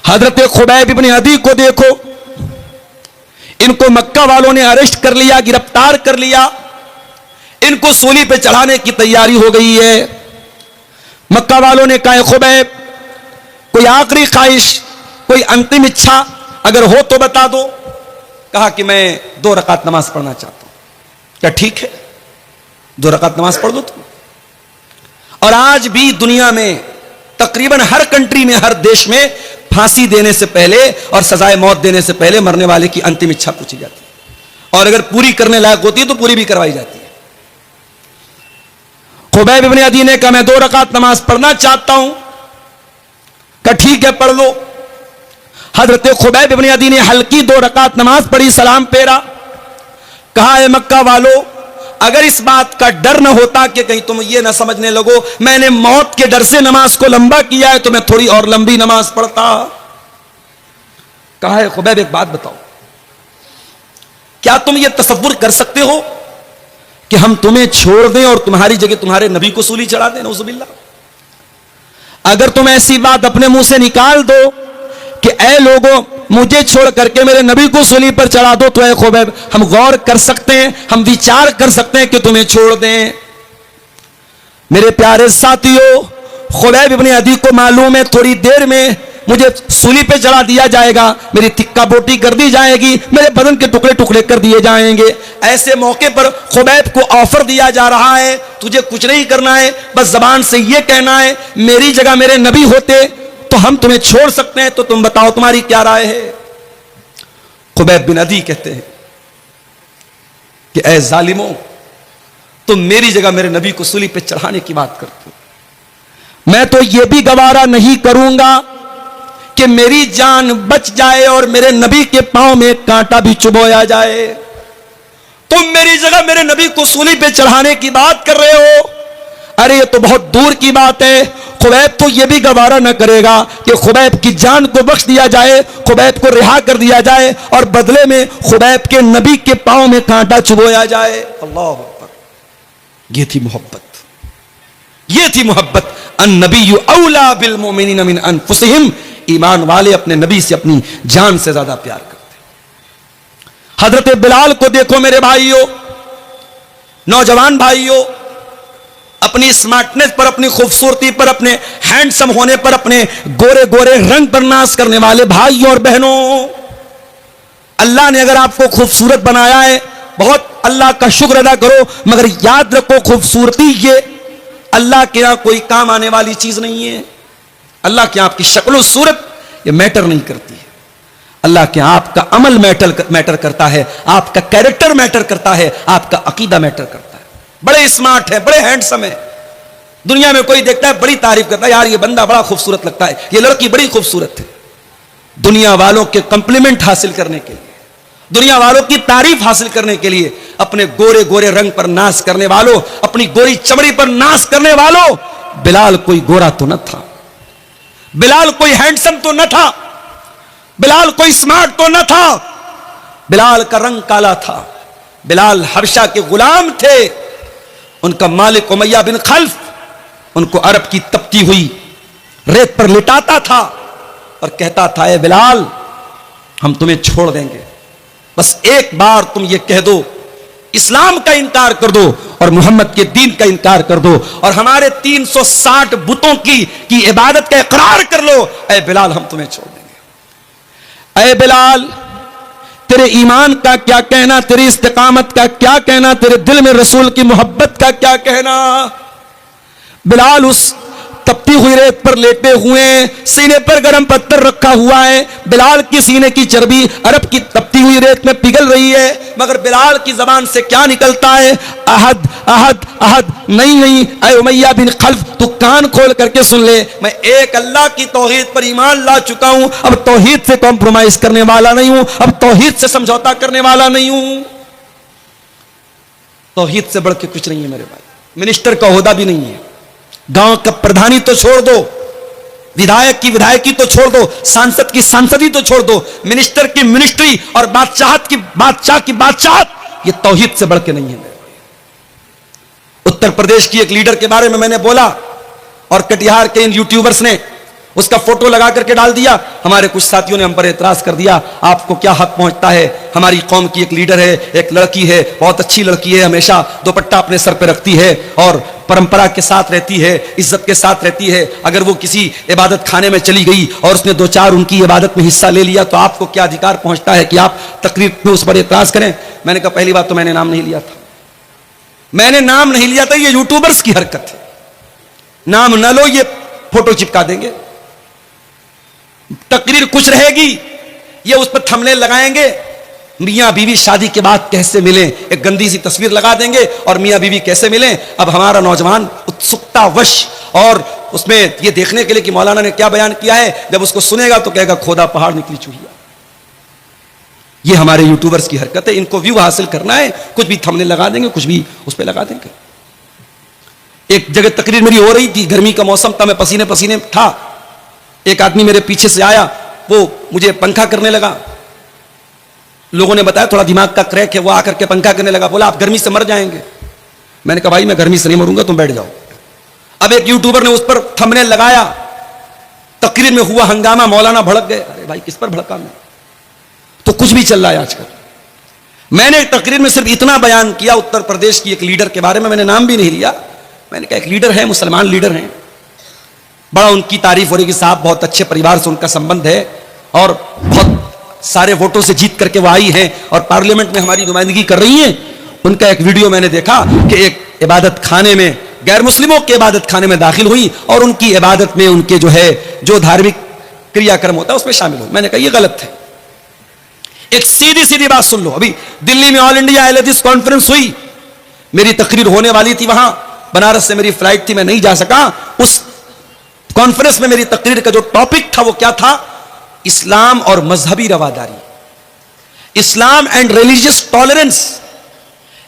हजरत Khubaib इब्न अदी को देखो, इनको मक्का वालों ने अरेस्ट कर लिया, गिरफ्तार कर लिया, इनको सूली पे चढ़ाने की तैयारी हो गई है। मक्का वालों ने कहा, खुबैब कोई आखिरी ख्वाहिश, कोई अंतिम इच्छा अगर हो तो बता दो। कहा कि मैं 2 रकात नमाज पढ़ना चाहता हूं। क्या ठीक है, 2 रकात नमाज पढ़ दो तुम। और आज भी दुनिया में तकरीबन हर कंट्री में, हर देश में फांसी देने से पहले और सजाए मौत देने से पहले मरने वाले की अंतिम इच्छा पूछी जाती है, और अगर पूरी करने लायक होती है तो पूरी भी करवाई जाती है। खुबैब इब्न अदी ने कहा, मैं 2 रकात नमाज पढ़ना चाहता हूं। कहा ठीक है, पढ़ लो। हजरत खुबैब इब्न अदी ने हल्की 2 रकात नमाज पढ़ी, सलाम फेरा। कहा, है मक्का वालों, अगर इस बात का डर न होता कि कहीं तुम ये ना समझने लगो मैंने मौत के डर से नमाज को लंबा किया है, तो मैं थोड़ी और लंबी नमाज पढ़ता। कहा, है खुबैब एक बात बताओ, क्या तुम ये तसव्वुर कर सकते हो कि हम तुम्हें छोड़ दें और तुम्हारी जगह तुम्हारे नबी को सूली चढ़ा दें? नऊजुबिल्लाह। अगर तुम ऐसी बात अपने मुंह से निकाल दो कि ऐ लोगों, मुझे छोड़ करके मेरे नबी को सूली पर चढ़ा दो, तो ऐ खुबैब हम गौर कर सकते हैं, हम विचार कर सकते हैं कि तुम्हें छोड़ दें। मेरे प्यारे साथियों, खुबैब इब्न अदी को मालूम है थोड़ी देर में मुझे सूली पे चढ़ा दिया जाएगा, मेरी तिक्का बोटी कर दी जाएगी, मेरे बदन के टुकड़े टुकड़े कर दिए जाएंगे। ऐसे मौके पर खुबैब को ऑफर दिया जा रहा है, तुझे कुछ नहीं करना है, बस जबान से यह कहना है मेरी जगह मेरे नबी होते तो हम तुम्हें छोड़ सकते हैं, तो तुम बताओ तुम्हारी क्या राय है? खुबैब बिन अदी कहते हैं कि ऐ जालिमों, तुम मेरी जगह मेरे नबी को सूली पे चढ़ाने की बात करते हो, मैं तो यह भी गवारा नहीं करूंगा कि मेरी जान बच जाए और मेरे नबी के पांव में कांटा भी चुभोया जाए। तुम मेरी जगह मेरे नबी को सूली पे चढ़ाने की बात कर रहे हो? अरे ये तो बहुत दूर की बात है। खुबैब तो यह भी गवारा न करेगा कि खुबैब की जान को बख्श दिया जाए, खुबैब को रिहा कर दिया जाए और बदले में खुबैब के नबी के पांव में कांटा चुभोया जाए। अल्लाह अकबर। ये थी मोहब्बत, ये थी मोहब्बत। अन्नबिय्यु औला बिल मोमिनीन मिन अनफुसिहिम। ईमान वाले अपने नबी से अपनी जान से ज्यादा प्यार करते। हजरत बिलाल को देखो मेरे भाइयों, नौजवान भाइयों, अपनी स्मार्टनेस पर, अपनी खूबसूरती पर, अपने हैंडसम होने पर, अपने गोरे गोरे रंग पर नाज करने वाले भाइयों और बहनों, अल्लाह ने अगर आपको खूबसूरत बनाया है, बहुत अल्लाह का शुक्र अदा करो, मगर याद रखो खूबसूरती ये अल्लाह के यहां कोई काम आने वाली चीज नहीं है। अल्लाह के आपकी शक्ल सूरत ये मैटर नहीं करती है। अल्लाह के आपका अमल मैटर करता है, आपका कैरेक्टर मैटर करता है, आपका अकीदा मैटर करता है। बड़े स्मार्ट है, बड़े हैंडसम है, दुनिया में कोई देखता है बड़ी तारीफ करता है, यार ये बंदा बड़ा खूबसूरत लगता है, ये लड़की बड़ी खूबसूरत है। दुनिया वालों के कंप्लीमेंट हासिल करने के लिए, दुनिया वालों की तारीफ हासिल करने के लिए अपने गोरे गोरे रंग पर नाश करने वालों, अपनी गोरी चमड़ी पर नाश करने वालों, बिलाल कोई गोरा तो न था, बिलाल कोई हैंडसम तो न था, बिलाल कोई स्मार्ट तो न था, बिलाल का रंग काला था। बिलाल हबशा के गुलाम थे। उनका मालिक उमैया बिन खल्फ उनको अरब की तपती हुई रेत पर लिटाता था और कहता था, ए बिलाल हम तुम्हें छोड़ देंगे, बस एक बार तुम ये कह दो, इस्लाम का इनकार कर दो और मोहम्मद के दीन का इनकार कर दो और हमारे 360 बुतों की इबादत का इकरार कर लो, ऐ बिलाल हम तुम्हें छोड़ देंगे। ऐ बिलाल तेरे ईमान का क्या कहना, तेरी इस्तिकामत का क्या कहना, तेरे दिल में रसूल की मोहब्बत का क्या कहना? बिलाल उस तपती हुई रेत पर लेटे हुए, सीने पर गर्म पत्थर रखा हुआ है, बिलाल की सीने की चर्बी अरब की तपती हुई रेत में पिघल रही है, मगर बिलाल की जबान से क्या निकलता है? अहद अहद अहद। नहीं नहीं ऐ उमैया बिन खल्फ, तू कान खोल करके सुन ले, मैं एक अल्लाह की तौहीद पर ईमान ला चुका हूं, अब तौहीद से कॉम्प्रोमाइज करने वाला नहीं हूं, अब तौहीद से समझौता करने वाला नहीं हूं। तौहीद से बढ़ के कुछ नहीं है मेरे भाई। मिनिस्टर का ओहदा भी नहीं है, गांव का प्रधानी तो छोड़ दो, विधायक की विधायकी तो छोड़ दो, सांसद की सांसदी तो छोड़ दो, मिनिस्टर की मिनिस्ट्री और बादशाह की बादशाहत, ये तौहीद से बढ़ के नहीं है। उत्तर प्रदेश की एक लीडर के बारे में मैंने बोला और कटिहार के इन यूट्यूबर्स ने उसका फोटो लगा करके डाल दिया। हमारे कुछ साथियों ने हम पर एतराज कर दिया, आपको क्या हक पहुंचता है, हमारी कौम की एक लीडर है, एक लड़की है, बहुत अच्छी लड़की है, हमेशा दुपट्टा अपने सर पे रखती है और परंपरा के साथ रहती है, इज्जत के साथ रहती है, अगर वो किसी इबादत खाने में चली गई और उसने दो चार उनकी इबादत में हिस्सा ले लिया तो आपको क्या अधिकार पहुंचता है कि आप तकरीर में उस पर एतराज करें। मैंने कहा पहली बात तो मैंने नाम नहीं लिया था, मैंने नाम नहीं लिया था, ये यूट्यूबर्स की हरकत है, नाम न लो, ये फोटो चिपका देंगे, तकरीर कुछ रहेगी, ये उस पर थंबनेल लगाएंगे, मियां बीवी शादी के बाद कैसे मिले, एक गंदी सी तस्वीर लगा देंगे और मियां बीवी कैसे मिले। अब हमारा नौजवान उत्सुकतावश और उसमें ये देखने के लिए कि मौलाना ने क्या बयान किया है, जब उसको सुनेगा तो कहेगा खोदा पहाड़ निकली चूहिया। ये हमारे यूट्यूबर्स की हरकत है, इनको व्यू हासिल करना है, कुछ भी थंबनेल लगा देंगे, कुछ भी उस पर लगा देंगे। एक जगह तकरीर मेरी हो रही थी, गर्मी का मौसम था, मैं पसीने पसीने था, एक आदमी मेरे पीछे से आया, वो मुझे पंखा करने लगा, लोगों ने बताया थोड़ा दिमाग का क्रैक है, वो आकर के पंखा करने लगा, बोला आप गर्मी से मर जाएंगे। मैंने कहा भाई मैं गर्मी से नहीं मरूंगा, तुम बैठ जाओ। अब एक यूट्यूबर ने उस पर थंबनेल लगाया, तकरीर में हुआ हंगामा, मौलाना भड़क गए। अरे भाई किस पर भड़का मैं, तो कुछ भी चल रहा है आजकल। मैंने तकरीर में सिर्फ इतना बयान किया उत्तर प्रदेश की एक लीडर के बारे में, मैंने नाम भी नहीं लिया, मैंने कहा एक लीडर है, मुसलमान लीडर हैं, बड़ा उनकी तारीफ हो रही कि साहब बहुत अच्छे परिवार से उनका संबंध है और बहुत सारे वोटों से जीत करके वो आई हैं और पार्लियामेंट में हमारी नुमाइंदगी कर रही हैं। उनका एक वीडियो मैंने देखा कि एक इबादत खाने में, गैर मुस्लिमों के इबादत खाने में दाखिल हुई और उनकी इबादत में उनके जो धार्मिक क्रियाक्रम होता है उसमें शामिल हुई। मैंने कहा यह गलत है। एक सीधी सीधी बात सुन लो, अभी दिल्ली में ऑल इंडिया अहले हदीस कॉन्फ्रेंस हुई, मेरी तकरीर होने वाली थी, वहां बनारस से मेरी फ्लाइट थी, मैं नहीं जा सका। उस कॉन्फ्रेंस में मेरी तकरीर का जो टॉपिक था वो क्या था, इस्लाम और मजहबी रवादारी, इस्लाम एंड रिलीजियस टॉलरेंस।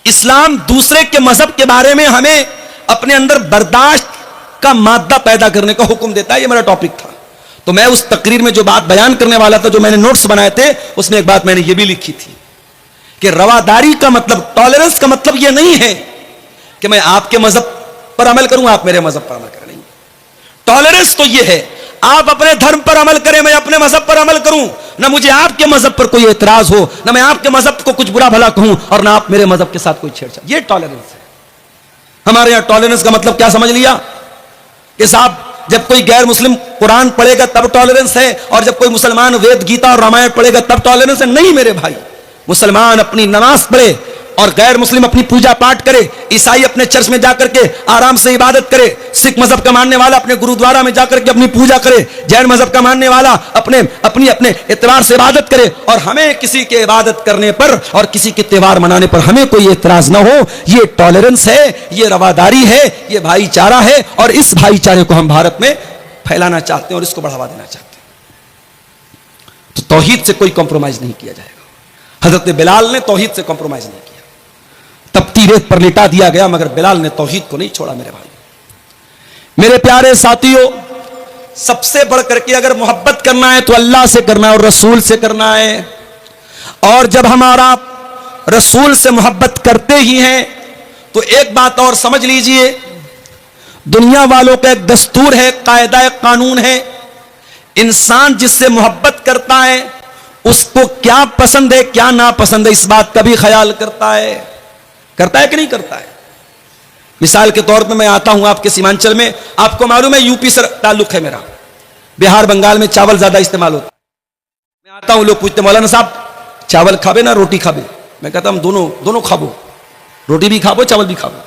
इस्लाम दूसरे के मजहब के बारे में हमें अपने अंदर बर्दाश्त का मादा पैदा करने का हुक्म देता है, ये मेरा टॉपिक था। तो मैं उस तकरीर में जो बात बयान करने वाला था, जो मैंने नोट्स बनाए थे, उसमें एक बात मैंने ये भी लिखी थी कि रवादारी का मतलब, टॉलरेंस का मतलब यह नहीं है कि मैं आपके मजहब पर अमल करूं, आप मेरे मजहब पर अमल करें। टॉलरेंस तो यह है आप अपने धर्म पर अमल करें, मैं अपने मजहब पर अमल करूं, ना मुझे आपके मजहब पर कोई एतराज हो, ना मैं आपके मजहब को कुछ बुरा भला कहूं और ना आप मेरे मजहब के साथ कोई छेड़छाड़। यह टॉलरेंस है। हमारे यहां टॉलरेंस का मतलब क्या समझ लिया कि साहब जब कोई गैर मुस्लिम कुरान पढ़ेगा तब टॉलरेंस है और जब कोई मुसलमान वेद गीता और रामायण पढ़ेगा तब टॉलरेंस है। नहीं मेरे भाई, मुसलमान अपनी नमाज पढ़े और गैर मुस्लिम अपनी पूजा पाठ करे, ईसाई अपने चर्च में जाकर के आराम से इबादत करे, सिख मजहब का मानने वाला अपने गुरुद्वारा में जाकर के अपनी पूजा करे, जैन मजहब का मानने वाला अपने एतबार से इबादत करे, और हमें किसी के इबादत करने पर और किसी के त्योहार मनाने पर हमें कोई एतराज ना हो। ये टॉलरेंस है, ये रवादारी है, ये भाईचारा है और इस भाईचारे को हम भारत में फैलाना चाहते हैं और इसको बढ़ावा देना चाहते हैं। तो तौहीद से कोई कॉम्प्रोमाइज नहीं किया जाएगा। हजरत बिलाल ने तौहीद से कॉम्प्रोमाइज नहीं किया, तपती रेत पर लिटा दिया गया, मगर बिलाल ने तौहीद को नहीं छोड़ा। मेरे भाई, मेरे प्यारे साथियों, सबसे बढ़ करके अगर मोहब्बत करना है तो अल्लाह से करना है और रसूल से करना है। और जब हमारा रसूल से मोहब्बत करते ही हैं तो एक बात और समझ लीजिए, दुनिया वालों का एक दस्तूर है, कायदा कानून है, इंसान जिससे मोहब्बत करता है उसको क्या पसंद है क्या नापसंद है, इस बात का भी ख्याल करता है कि नहीं करता है। मिसाल के तौर पे मैं आता हूं आपके सीमांचल में, आपको मालूम है यूपी से ताल्लुक है मेरा, बिहार बंगाल में चावल ज्यादा इस्तेमाल होता है। मैं आता हूं, लोग पूछते मौलाना साहब चावल खाबे ना रोटी खाबे, मैं कहता हूं दोनों खाबो, रोटी भी खाबो चावल भी खाबो।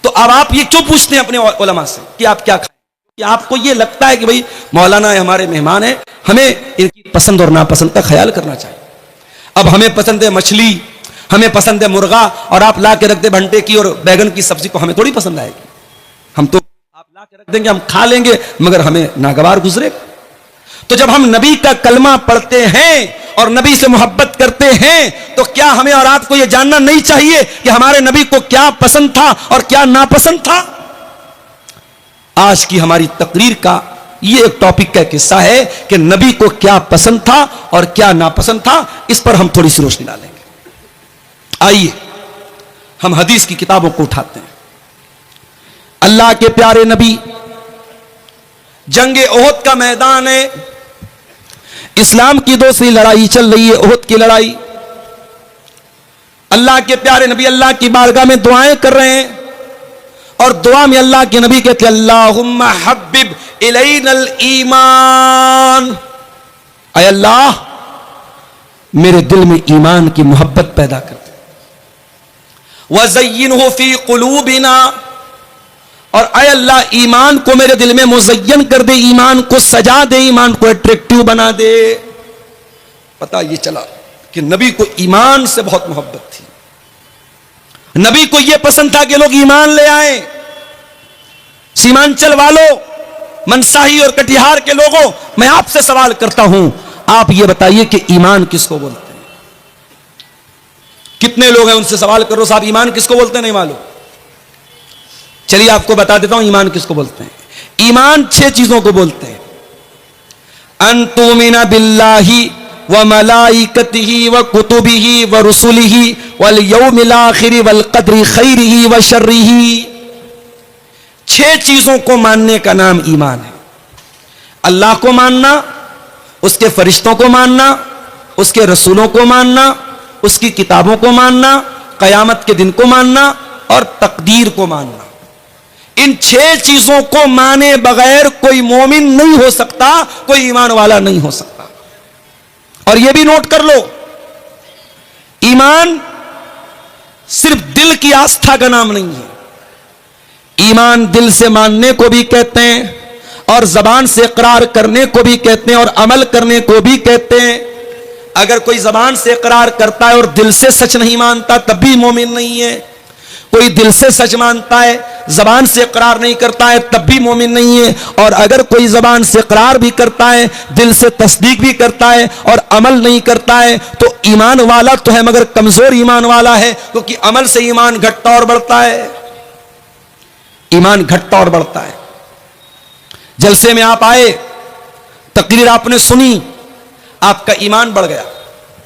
तो अब आप ये क्यों पूछते हैं अपने उलमा से कि आप क्या खाएं? कि आपको ये लगता है कि भाई मौलाना हमारे मेहमान हैं, हमें इनकी पसंद और नापसंद का ख्याल करना चाहिए। अब हमें पसंद है मछली, हमें पसंद है मुर्गा, और आप ला के रख दे भंटे की और बैगन की सब्जी, को हमें थोड़ी पसंद आएगी। हम तो आप ला के रख देंगे, हम खा लेंगे, मगर हमें नागवार गुजरे। तो जब हम नबी का कलमा पढ़ते हैं और नबी से मोहब्बत करते हैं तो क्या हमें और आपको यह जानना नहीं चाहिए कि हमारे नबी को क्या पसंद था और क्या नापसंद था? आज की हमारी तकरीर का यह एक टॉपिक का किस्सा है कि नबी को क्या पसंद था और क्या नापसंद था। इस पर हम थोड़ी सी रोशनी डालेंगे। आइए हम हदीस की किताबों को उठाते हैं। अल्लाह के प्यारे नबी जंगे ओहद का मैदान है, इस्लाम की दूसरी लड़ाई चल रही है, ओहद की लड़ाई। अल्लाह के प्यारे नबी अल्लाह की बारगाह में दुआएं कर रहे हैं और दुआ में अल्लाह के नबी कहते हैं अल्लाहुम्मा हब्बिब इलैनल ईमान, ऐ अल्लाह मेरे दिल में ईमान की मोहब्बत पैदा कर दे। वज़य्यिनहु फी क़ुलूबिना, और ऐ अल्लाह ईमान को मेरे दिल में मुज़य्यन कर दे, ईमान को सजा दे, ईमान को अट्रैक्टिव बना दे। पता ये चला कि नबी को ईमान से बहुत मोहब्बत थी। नबी को यह पसंद था कि लोग ईमान ले आए। सीमांचल वालों, मनसाही और कटिहार के लोगों, मैं आपसे सवाल करता हूं, आप यह बताइए कि ईमान किसको बोलते हैं? कितने लोग हैं उनसे सवाल करो, साहब ईमान किसको बोलते हैं? नहीं मालूम। चलिए आपको बता देता हूं ईमान किसको बोलते हैं। ईमान 6 चीजों को बोलते हैं। अंतुमिना बिल्लाही व मलाइकतिही व कुतुबिही व रुसुलिही वल यौमिल आखिर वल क़द्रि खैरिही व शर्रिही। 6 चीजों को मानने का नाम ईमान है। अल्लाह को मानना, उसके फरिश्तों को मानना, उसके रसूलों को मानना, उसकी किताबों को मानना, कयामत के दिन को मानना और तकदीर को मानना। इन 6 चीजों को माने बगैर कोई मोमिन नहीं हो सकता, कोई ईमान वाला नहीं हो सकता। और यह भी नोट कर लो, ईमान सिर्फ दिल की आस्था का नाम नहीं है। ईमान दिल से मानने को भी कहते हैं और जबान से इकरार करने को भी कहते हैं और अमल करने को भी कहते हैं। अगर कोई जबान से इकरार करता है और दिल से सच नहीं मानता तब भी मोमिन नहीं है। कोई दिल से सच मानता है, जबान से इकरार नहीं करता है तब भी मोमिन नहीं है। और अगर कोई जबान से इकरार भी करता है, दिल से तस्दीक भी करता है और अमल नहीं करता है तो ईमान वाला तो है मगर कमजोर ईमान वाला है, क्योंकि अमल से ईमान घटता और बढ़ता है। ईमान घटता और बढ़ता है। जलसे में आप आए, तकरीर आपने सुनी, आपका ईमान बढ़ गया।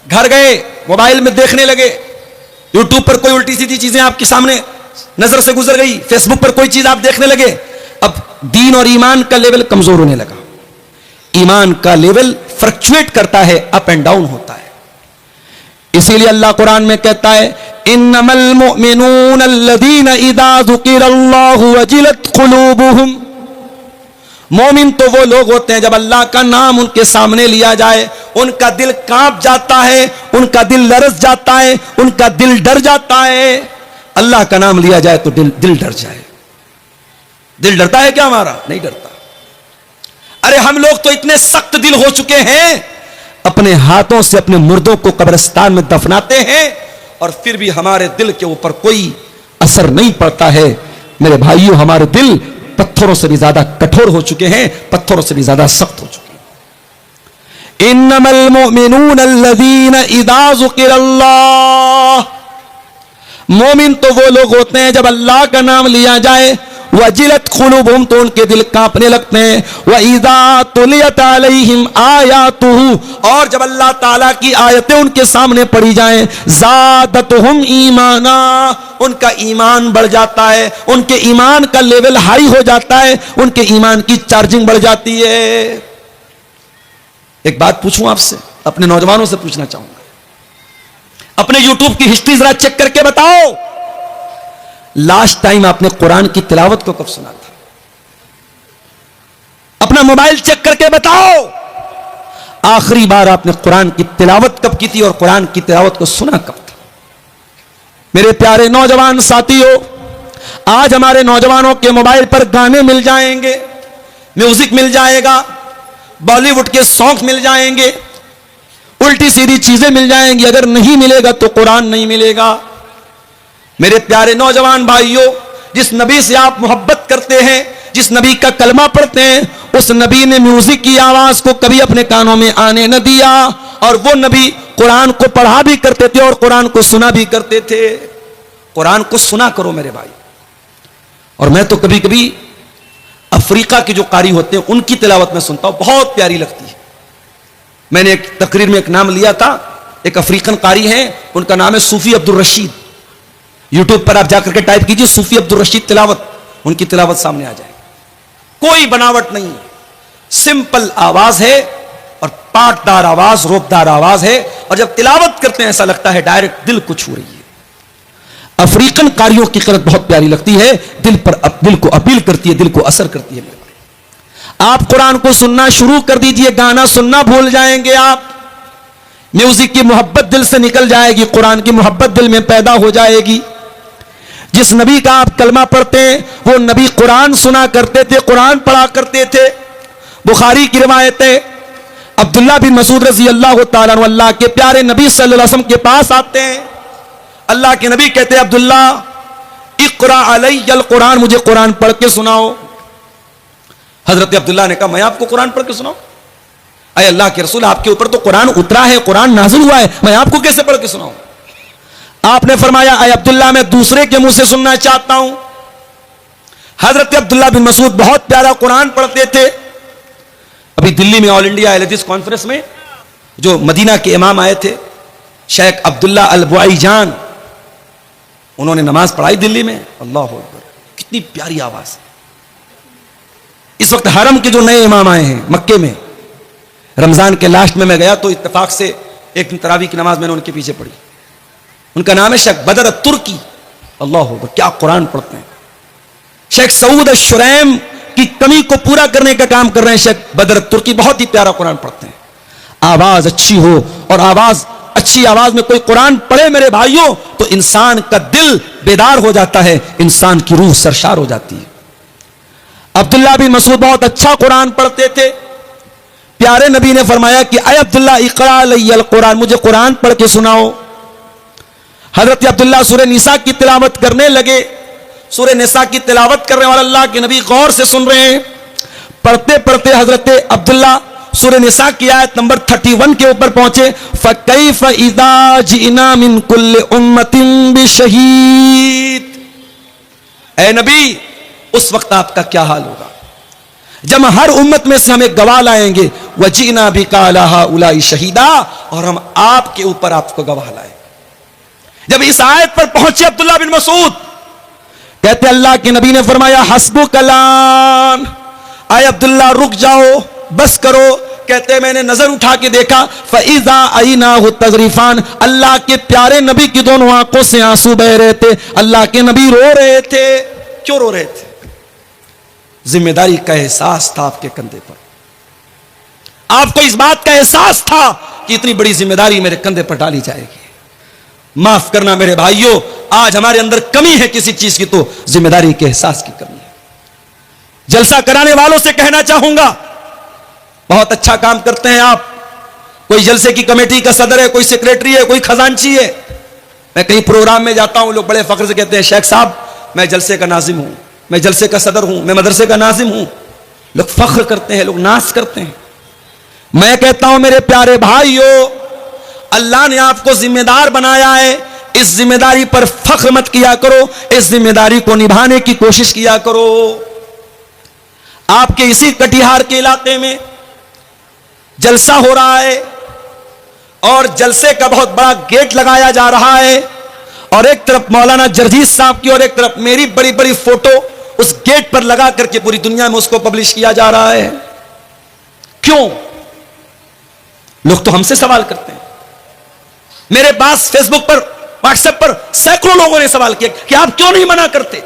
घर गए, मोबाइल में देखने लगे, यूट्यूब पर कोई उल्टी सीधी चीजें आपके सामने नजर से गुजर गई, फेसबुक पर कोई चीज आप देखने लगे, अब दीन और ईमान का लेवल कमजोर होने लगा। ईमान का लेवल फ्लक्चुएट करता है, अप एंड डाउन होता है। इसीलिए अल्लाह कुरान में कहता है इन्नमल मुमिनून अल्लज़ीना इज़ा ज़ुकिरल्लाहु वजिलत क़ुलूबुहुम। मोमिन तो वो लोग होते हैं जब अल्लाह का नाम उनके सामने लिया जाए उनका दिल कांप जाता है, उनका दिल लरस जाता है, उनका दिल डर जाता है। अल्लाह का नाम लिया जाए तो दिल डर जाए। दिल डरता है क्या हमारा? नहीं डरता। अरे हम लोग तो इतने सख्त दिल हो चुके हैं, अपने हाथों से अपने मुर्दों को कब्रिस्तान में दफनाते हैं और फिर भी हमारे दिल के ऊपर कोई असर नहीं पड़ता है। मेरे भाइयों, हमारे दिल पत्थरों से भी ज्यादा कठोर हो चुके हैं, पत्थरों से भी ज्यादा सख्त हो चुके हैं। इन्नमल मुमिनून अल्लज़ीना इज़ा ज़ुकिरल्लाह। मोमिन तो वो लोग होते हैं जब अल्लाह का नाम लिया जाए वजिलत क़ुलूबुहुम तो उनके दिल कांपने लगते हैं। व इज़ा तुलियत अलैहिम आयातुहु और जब अल्लाह ताला की आयतें उनके सामने पढ़ी जाएं ज़ादतहुम ईमाना उनका ईमान बढ़ जाता है, उनके ईमान का लेवल हाई हो जाता है, उनके ईमान की चार्जिंग बढ़ जाती है। एक बात पूछूं आपसे, अपने नौजवानों से पूछना चाहूंगा, अपने यूट्यूब की हिस्ट्री जरा चेक करके बताओ, लास्ट टाइम आपने कुरान की तिलावत को कब सुना था? अपना मोबाइल चेक करके बताओ, आखिरी बार आपने कुरान की तिलावत कब की थी और कुरान की तिलावत को सुना कब था? मेरे प्यारे नौजवान साथियों, आज हमारे नौजवानों के मोबाइल पर गाने मिल जाएंगे, म्यूजिक मिल जाएगा, बॉलीवुड के सॉन्ग मिल जाएंगे, उल्टी सीधी चीजें मिल जाएंगी। अगर नहीं मिलेगा तो कुरान नहीं मिलेगा। मेरे प्यारे नौजवान भाइयों, जिस नबी से आप मोहब्बत करते हैं, जिस नबी का कलमा पढ़ते हैं, उस नबी ने म्यूजिक की आवाज को कभी अपने कानों में आने न दिया और वो नबी कुरान को पढ़ा भी करते थे और कुरान को सुना भी करते थे। कुरान को सुना करो मेरे भाई। और मैं तो कभी कभी अफ्रीका के जो कारी होते हैं उनकी तिलावत में सुनता हूं, बहुत प्यारी लगती है। मैंने एक तकरीर में एक नाम लिया था, एक अफ्रीकन कारी है, उनका नाम है सूफी अब्दुल रशीद। यूट्यूब पर आप जाकर के टाइप कीजिए सूफी अब्दुल रशीद तिलावत, उनकी तिलावत सामने आ जाएगी। कोई बनावट नहीं, सिंपल आवाज है और पाटदार आवाज, रोबदार आवाज है, और जब तिलावत करते हैं ऐसा लगता है डायरेक्ट दिल को छू रही है। अफ्रीकन कारियों की क़िरात बहुत प्यारी लगती है, दिल को अपील करती है, दिल को असर करती है। आप कुरान को सुनना शुरू कर दीजिए, गाना सुनना भूल जाएंगे आप। म्यूजिक की मोहब्बत दिल से निकल जाएगी, कुरान की मोहब्बत दिल में पैदा हो जाएगी। जिस नबी का आप कलमा पढ़ते हैं वो नबी कुरान सुना करते थे, कुरान पढ़ा करते थे। बुखारी की रिवायत है, अब्दुल्ला बिन मसूद रजी अल्लाह तआला अन्हु अल्लाह के प्यारे नबी सल्लल्लाहु अलैहि वसल्लम के पास आते हैं। अल्लाह के नबी कहते हैं, अब्दुल्ला इक़रा अलैयल कुरान, मुझे कुरान पढ़ के सुनाओ। हजरत अब्दुल्ला ने कहा, मैं आपको कुरान पढ़ के सुनाऊं? अरे अल्लाह के रसूल, आपके ऊपर तो कुरान उतरा है, कुरान नाज़िल हुआ है, मैं आपको कैसे पढ़ के सुनाऊं? आपने फरमाया, अरे अब्दुल्ला, मैं दूसरे के मुंह से सुनना चाहता हूं। हजरत अब्दुल्ला बिन मसूद बहुत प्यारा कुरान पढ़ते थे। अभी दिल्ली में ऑल इंडिया अहले हदीस कॉन्फ्रेंस में जो मदीना के इमाम आए थे, शेख अब्दुल्ला अल बुआई जान, उन्होंने नमाज पढ़ाई दिल्ली में। अल्लाह अकबर, कितनी प्यारी आवाज है। इस वक्त हरम के जो नए इमाम आए हैं मक्के में, रमजान के लास्ट में मैं गया तो इत्तेफाक से एक दिन तरावी की नमाज मैंने उनके पीछे पढ़ी। उनका नाम है शेख बदर तुर्की। अल्लाह अकबर, क्या कुरान पढ़ते हैं। शेख सऊद शुरैम की कमी को पूरा करने का काम कर रहे हैं शेख बदर तुर्की, बहुत ही प्यारा कुरान पढ़ते हैं। आवाज अच्छी हो, और आवाज अच्छी आवाज में कोई कुरान पढ़े मेरे भाइयों, तो इंसान का दिल बेदार हो जाता है, इंसान की रूह सरशार हो जाती है। अब्दुल्ला बिन मसूद बहुत अच्छा कुरान पढ़ते थे। प्यारे नबी ने फरमाया कि अय अब्दुल्ला इक़रा अलैयल कुरान, मुझे कुरान पढ़ के सुनाओ। हजरत अब्दुल्ला सूरह निसा की तिलावत करने लगे। सूरह निसा की तिलावत करने वाले अल्लाह के नबी गौर से सुन रहे हैं। पढ़ते पढ़ते हजरत अब्दुल्ला सूरह निसा की आयत नंबर 31 के ऊपर पहुंचे। फ़कैफ़ इज़ा जिना मिन कुल्लि उम्मतिन बिशहीद, ऐ नबी उस वक्त आपका क्या हाल होगा जब हर उम्मत में से हम एक गवाह लाएंगे। वजीना बिका अला हाउलाई शहीदा, और हम आपके ऊपर आपको गवाह लाए। जब इस आयत पर पहुंचे अब्दुल्ला बिन मसूद, कहते अल्लाह के नबी ने फरमाया, हस्बु कलान, आए अब्दुल्ला रुक जाओ, बस करो। कहते मैंने नजर उठा के देखा, फ़इज़ा अयनाहु तज़रिफ़ान, अल्लाह के प्यारे नबी की दोनों आंखों से आंसू बह रहे थे। अल्लाह के नबी रो रहे थे। क्यों रो रहे थे? जिम्मेदारी का एहसास था आपके कंधे पर। आपको इस बात का एहसास था कि इतनी बड़ी जिम्मेदारी मेरे कंधे पर डाली जाएगी। माफ करना मेरे भाइयों, आज हमारे अंदर कमी है किसी चीज की, तो जिम्मेदारी के एहसास की कमी है। जलसा कराने वालों से कहना चाहूंगा, बहुत अच्छा काम करते हैं आप। कोई जलसे की कमेटी का सदर है, कोई सेक्रेटरी है, कोई खजांची है। मैं कहीं प्रोग्राम में जाता हूं, लोग बड़े फख्र से कहते हैं, शेख साहब मैं जलसे का नाजिम हूं, मैं जलसे का सदर हूं, मैं मदरसे का नाजिम हूं। लोग फख्र करते हैं, लोग नाज करते हैं। मैं कहता हूं मेरे प्यारे भाइयों, अल्लाह ने आपको जिम्मेदार बनाया है, इस जिम्मेदारी पर फख्र मत किया करो, इस जिम्मेदारी को निभाने की कोशिश किया करो। आपके इसी कटिहार के इलाके में जलसा हो रहा है, और जलसे का बहुत बड़ा गेट लगाया जा रहा है, और एक तरफ मौलाना जरजीत साहब की और एक तरफ मेरी बड़ी बड़ी फोटो उस गेट पर लगा करके पूरी दुनिया में उसको पब्लिश किया जा रहा है। क्यों? लोग तो हमसे सवाल करते हैं। मेरे पास फेसबुक पर, व्हाट्सएप पर सैकड़ों लोगों ने सवाल किया कि आप क्यों नहीं मना करते।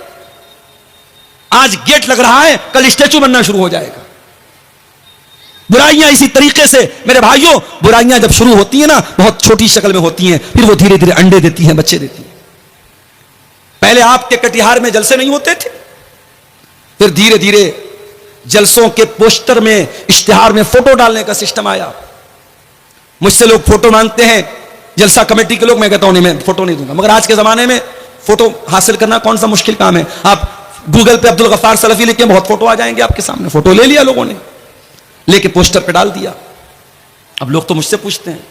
आज गेट लग रहा है, कल स्टैचू बनना शुरू हो जाएगा। बुराइयां इसी तरीके से मेरे भाइयों, बुराइयां जब शुरू होती हैं ना, बहुत छोटी शक्ल में होती हैं, फिर वो धीरे धीरे अंडे देती हैं, बच्चे देती हैं। पहले आपके कटिहार में जलसे नहीं होते थे, फिर धीरे धीरे जलसों के पोस्टर में, इश्तिहार में फोटो डालने का सिस्टम आया। मुझसे लोग फोटो मांगते हैं, जलसा कमेटी के लोग, मैं कहता हूं नहीं, मैं फोटो नहीं दूंगा। मगर आज के जमाने में फोटो हासिल करना कौन सा मुश्किल काम है। आप गूगल पे अब्दुल गफ्फार सलफी लिखे, बहुत फोटो आ जाएंगे आपके सामने। फोटो ले लिया लोगों ने, लेके पोस्टर पे डाल दिया। अब लोग तो मुझसे पूछते हैं,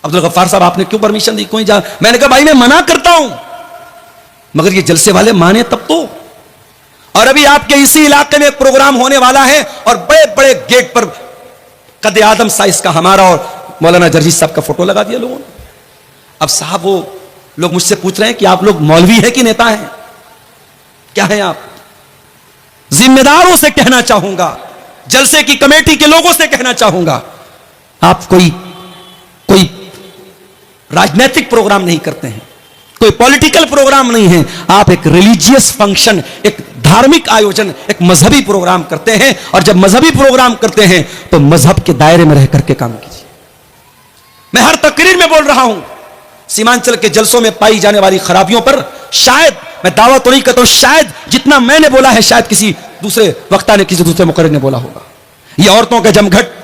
अब्दुल गफ्फार साहब आपने क्यों परमिशन दी, कोई जा। मैंने कहा भाई मैं मना करता हूं, मगर ये जलसे वाले माने तब तो। और अभी आपके इसी इलाके में एक प्रोग्राम होने वाला है, और बड़े बड़े गेट पर कद आदम साइज का हमारा और मौलाना जरजीत साहब का फोटो लगा दिया लोगों ने। अब साहब वो लोग मुझसे पूछ रहे हैं कि आप लोग मौलवी है कि नेता हैं, क्या है आप। जिम्मेदारों से कहना चाहूंगा, जलसे की कमेटी के लोगों से कहना चाहूंगा, आप कोई राजनीतिक प्रोग्राम नहीं करते हैं, कोई पॉलिटिकल प्रोग्राम नहीं है, आप एक रिलीजियस फंक्शन, एक धार्मिक आयोजन, एक मजहबी प्रोग्राम करते हैं। और जब मजहबी प्रोग्राम करते हैं तो मजहब के दायरे में रह करके काम कीजिए। मैं हर तकरीर में बोल रहा हूं, सीमांचल के जलसों में पाई जाने वाली खराबियों पर शायद, मैं दावा तो नहीं करता हूं, शायद जितना मैंने बोला है शायद किसी दूसरे वक्ता ने, किसी दूसरे मुकर्रिर ने बोला होगा। ये औरतों का जमघट,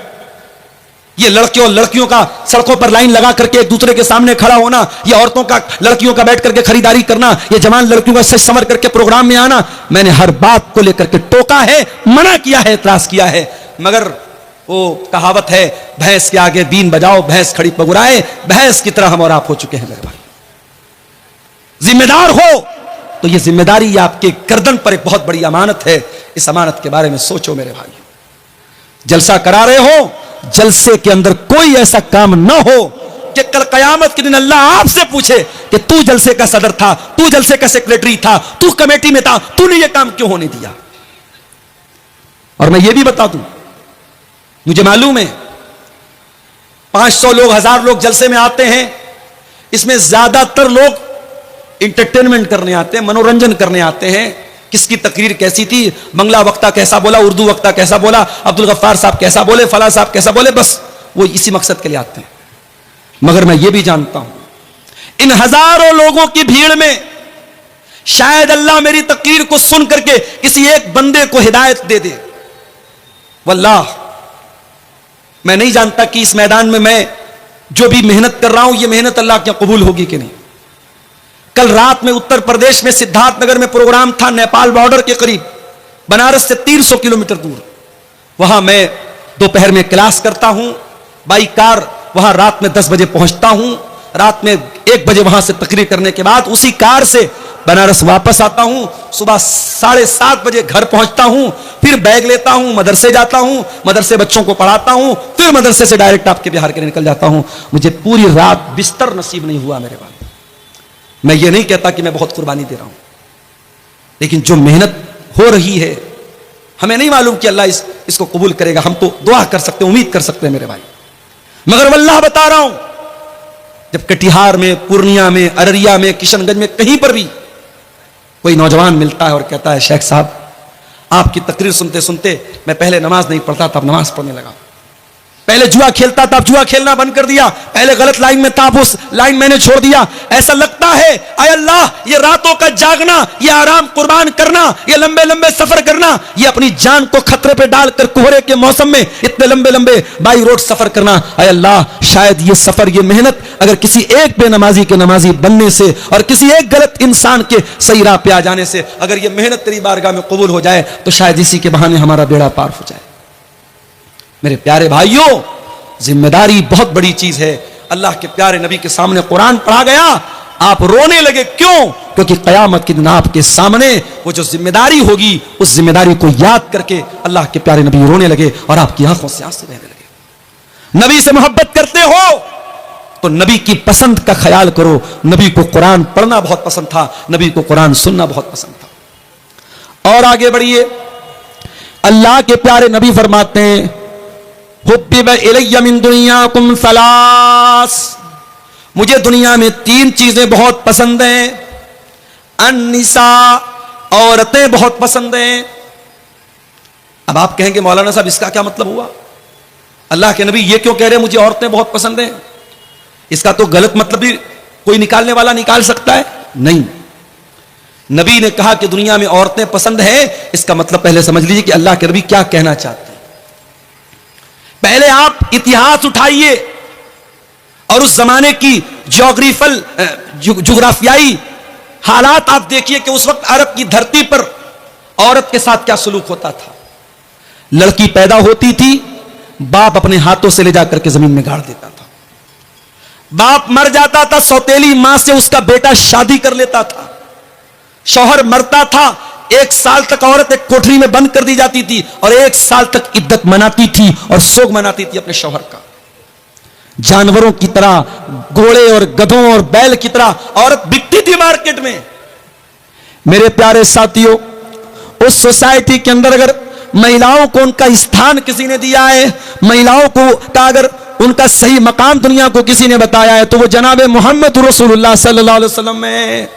ये लड़के और लड़कियों का सड़कों पर लाइन लगा करके एक दूसरे के सामने खड़ा होना, ये औरतों का लड़कियों का बैठ करके खरीदारी करना, ये जवान लड़कियों का सज संवर करके प्रोग्राम में आना, मैंने हर बात को लेकर के टोका है, मना किया है, इतराज किया है। मगर वो कहावत है, भैंस के आगे बीन बजाओ भैंस खड़ी पगुराए, भैंस की तरह हम और आप हो चुके हैं मेरे भाई। जिम्मेदार हो तो ये जिम्मेदारी आपके गर्दन पर एक बहुत बड़ी अमानत है, इस अमानत के बारे में सोचो मेरे भाई। जलसा करा रहे हो, जलसे के अंदर कोई ऐसा काम ना हो कि कल कयामत के दिन अल्लाह आपसे पूछे कि तू जलसे का सदर था, तू जलसे का सेक्रेटरी था, तू कमेटी में था, तूने यह काम क्यों होने दिया। और मैं यह भी बता दूं, मुझे मालूम है 500 लोग 1000 लोग जलसे में आते हैं, इसमें ज्यादातर लोग इंटरटेनमेंट करने आते हैं, मनोरंजन करने आते हैं। किसकी तकरीर कैसी थी, बंगला वक्ता कैसा बोला, उर्दू वक्ता कैसा बोला, अब्दुल गफ्फार साहब कैसा बोले, फला साहब कैसा बोले, बस वो इसी मकसद के लिए आते हैं। मगर मैं ये भी जानता हूं, इन हजारों लोगों की भीड़ में शायद अल्लाह मेरी तकरीर को सुन करके किसी एक बंदे को हिदायत दे दे। वल्लाह मैं नहीं जानता कि इस मैदान में मैं जो भी मेहनत कर रहा हूं, यह मेहनत अल्लाह के कबूल होगी कि नहीं। कल रात में उत्तर प्रदेश में सिद्धार्थनगर में प्रोग्राम था, नेपाल बॉर्डर के करीब, बनारस से 300 किलोमीटर दूर। वहां मैं दोपहर में क्लास करता हूं, बाई कार वहां रात में 10 बजे पहुंचता हूं, रात में 1 बजे वहां से तकरीर करने के बाद उसी कार से बनारस वापस आता हूं, सुबह 7:30 बजे घर पहुंचता हूं, फिर बैग लेता हूं, मदरसे जाता हूं, मदरसे बच्चों को पढ़ाता हूं, फिर मदरसे से डायरेक्ट आपके बिहार के लिए निकल जाता हूं। मुझे पूरी रात बिस्तर नसीब नहीं हुआ मेरे भाई। मैं ये नहीं कहता कि मैं बहुत कुर्बानी दे रहा हूं, लेकिन जो मेहनत हो रही है हमें नहीं मालूम कि अल्लाह इसको कबूल करेगा। हम तो दुआ कर सकते हैं, उम्मीद कर सकते हैं मेरे भाई। मगर वल्लाह बता रहा हूं, जब कटिहार में, पूर्णिया में, अररिया में, किशनगंज में कहीं पर भी कोई नौजवान मिलता है और कहता है शेख साहब आपकी तकरीर सुनते सुनते मैं पहले नमाज नहीं पढ़ता था, अब नमाज पढ़ने लगा, पहले जुआ खेलता था, अब जुआ खेलना बंद कर दिया, पहले गलत लाइन में था, अब उस लाइन मैंने छोड़ दिया। ऐसा लगता है आय अल्लाह ये रातों का जागना, ये आराम कुर्बान करना, ये लंबे लंबे सफर करना, ये अपनी जान को खतरे पे डालकर कोहरे के मौसम में इतने लंबे लंबे बाई रोड सफर करना, आय अल्लाह शायद ये सफर, ये मेहनत अगर किसी एक बेनमाजी के नमाजी बनने से और किसी एक गलत इंसान के सही राह पे आ जाने से अगर ये मेहनत तेरी बारगाह में कबूल हो जाए तो शायद इसी के बहाने हमारा बेड़ा पार हो जाए। मेरे प्यारे भाइयों, जिम्मेदारी बहुत बड़ी चीज है। अल्लाह के प्यारे नबी के सामने कुरान पढ़ा गया, आप रोने लगे, क्यों? क्योंकि कयामत के दिन आपके सामने वो जो जिम्मेदारी होगी, उस जिम्मेदारी को याद करके अल्लाह के प्यारे नबी रोने लगे और आपकी आंखों से आंसू बहने लगे। नबी से मोहब्बत करते हो तो नबी की पसंद का ख्याल करो। नबी को कुरान पढ़ना बहुत पसंद था, नबी को कुरान सुनना बहुत पसंद था। और आगे बढ़िए, अल्लाह के प्यारे नबी फरमाते हैं हुब्बिबा इलैया मिन दुनियाकुम सलास, मुझे दुनिया में 3 चीजें बहुत पसंद हैं। अन्निसा, औरतें बहुत पसंद हैं। अब आप कहेंगे मौलाना साहब इसका क्या मतलब हुआ, अल्लाह के नबी ये क्यों कह रहे हैं मुझे औरतें बहुत पसंद हैं? इसका तो गलत मतलब भी कोई निकालने वाला निकाल सकता है। नहीं, नबी ने कहा कि दुनिया में औरतें पसंद हैं, इसका मतलब पहले समझ लीजिए कि अल्लाह के नबी क्या कहना चाहते हैं। पहले आप इतिहास उठाइए और उस जमाने की जुग्राफियाई हालात आप देखिए कि उस वक्त अरब की धरती पर औरत के साथ क्या सलूक होता था। लड़की पैदा होती थी, बाप अपने हाथों से ले जाकर के जमीन में गाड़ देता था। बाप मर जाता था, सौतेली मां से उसका बेटा शादी कर लेता था। शौहर मरता था, 1 साल तक औरत एक कोठरी में बंद कर दी जाती थी और 1 साल तक इद्दत मनाती थी और सोग मनाती थी अपने शौहर का। जानवरों की तरह, घोड़े और गधों और बैल की तरह औरत बिकती थी मार्केट में। मेरे प्यारे साथियों, उस सोसाइटी के अंदर अगर महिलाओं को उनका स्थान किसी ने दिया है, महिलाओं को का अगर उनका सही मकाम दुनिया को किसी ने बताया है तो वो जनाब मोहम्मद रसूलुल्लाह सल्लल्लाहु अलैहि वसल्लम में।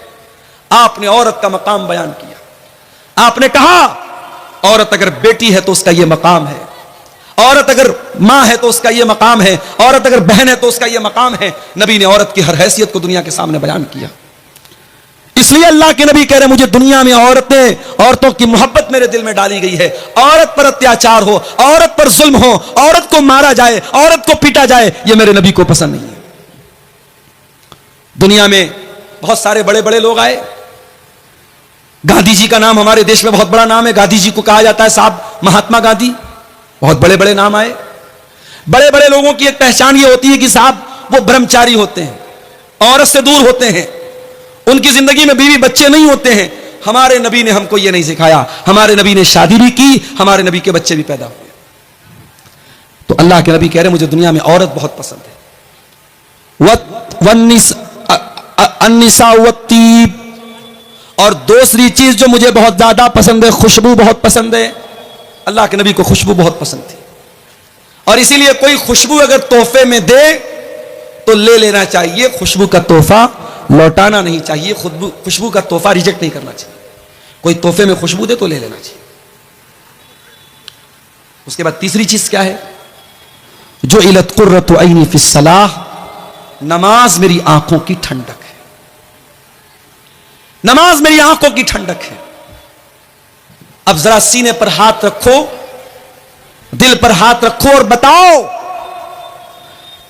आपने औरत का मकाम बयान किया। आपने कहा औरत अगर बेटी है तो उसका यह मकाम है, औरत अगर मां है तो उसका यह मकाम है, औरत अगर बहन है तो उसका यह मकाम है। नबी ने औरत की हर हैसियत को दुनिया के सामने बयान किया। इसलिए अल्लाह के नबी कह रहे मुझे दुनिया में औरतों की मोहब्बत मेरे दिल में डाली गई है। औरत पर अत्याचार हो, औरत पर जुल्म हो, औरत को मारा जाए, औरत को पीटा जाए, यह मेरे नबी को पसंद नहीं है। दुनिया में बहुत सारे बड़े बड़े लोग आए। गांधी जी का नाम हमारे देश में बहुत बड़ा नाम है। गांधी जी को कहा जाता है साहब महात्मा गांधी। बहुत बड़े बड़े नाम आए। बड़े बड़े लोगों की एक पहचान यह होती है कि साहब वो ब्रह्मचारी होते हैं, औरत से दूर होते हैं, उनकी जिंदगी में बीवी बच्चे नहीं होते हैं। हमारे नबी ने हमको यह नहीं सिखाया। हमारे नबी ने शादी भी की, हमारे नबी के बच्चे भी पैदा हुए। तो अल्लाह के नबी कह रहे मुझे दुनिया में औरत बहुत पसंद है। और दूसरी चीज जो मुझे बहुत ज्यादा पसंद है, खुशबू बहुत पसंद है। अल्लाह के नबी को खुशबू बहुत पसंद थी और इसीलिए कोई खुशबू अगर तोहफे में दे तो ले लेना चाहिए। खुशबू का तोहफा लौटाना नहीं चाहिए। खुशबू का तोहफा रिजेक्ट नहीं करना चाहिए। कोई तोहफे में खुशबू दे तो ले लेना चाहिए। उसके बाद तीसरी चीज क्या है? जो इलत कुर्रतु ऐनी फिस्सलाह, नमाज मेरी आंखों की ठंडक है। नमाज मेरी आंखों की ठंडक है। अब जरा सीने पर हाथ रखो, दिल पर हाथ रखो और बताओ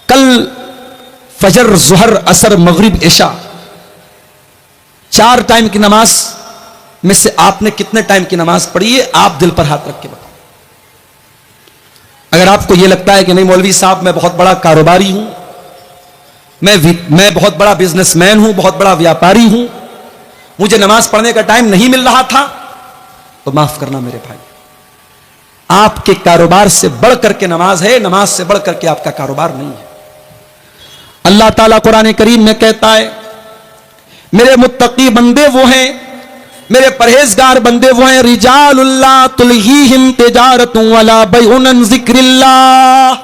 कल फजर, जुहर, असर, मगरिब, इशा 4 टाइम की नमाज में से आपने कितने टाइम की नमाज पढ़ी है? आप दिल पर हाथ रख के बताओ। अगर आपको यह लगता है कि नहीं मौलवी साहब मैं बहुत बड़ा कारोबारी हूं, मैं बहुत बड़ा बिजनेसमैन हूं, बहुत बड़ा व्यापारी हूं, मुझे नमाज पढ़ने का टाइम नहीं मिल रहा था, तो माफ करना मेरे भाई, आपके कारोबार से बढ़ करके नमाज है, नमाज से बढ़ करके आपका कारोबार नहीं है। अल्लाह ताला कुरान करीम में कहता है मेरे मुत्तकी बंदे वो हैं, मेरे परहेजगार बंदे वो हैं, रिजालुल्ला तुलहीहिम तिजारतुन वला बैउन अन जिक्रिल्लाह।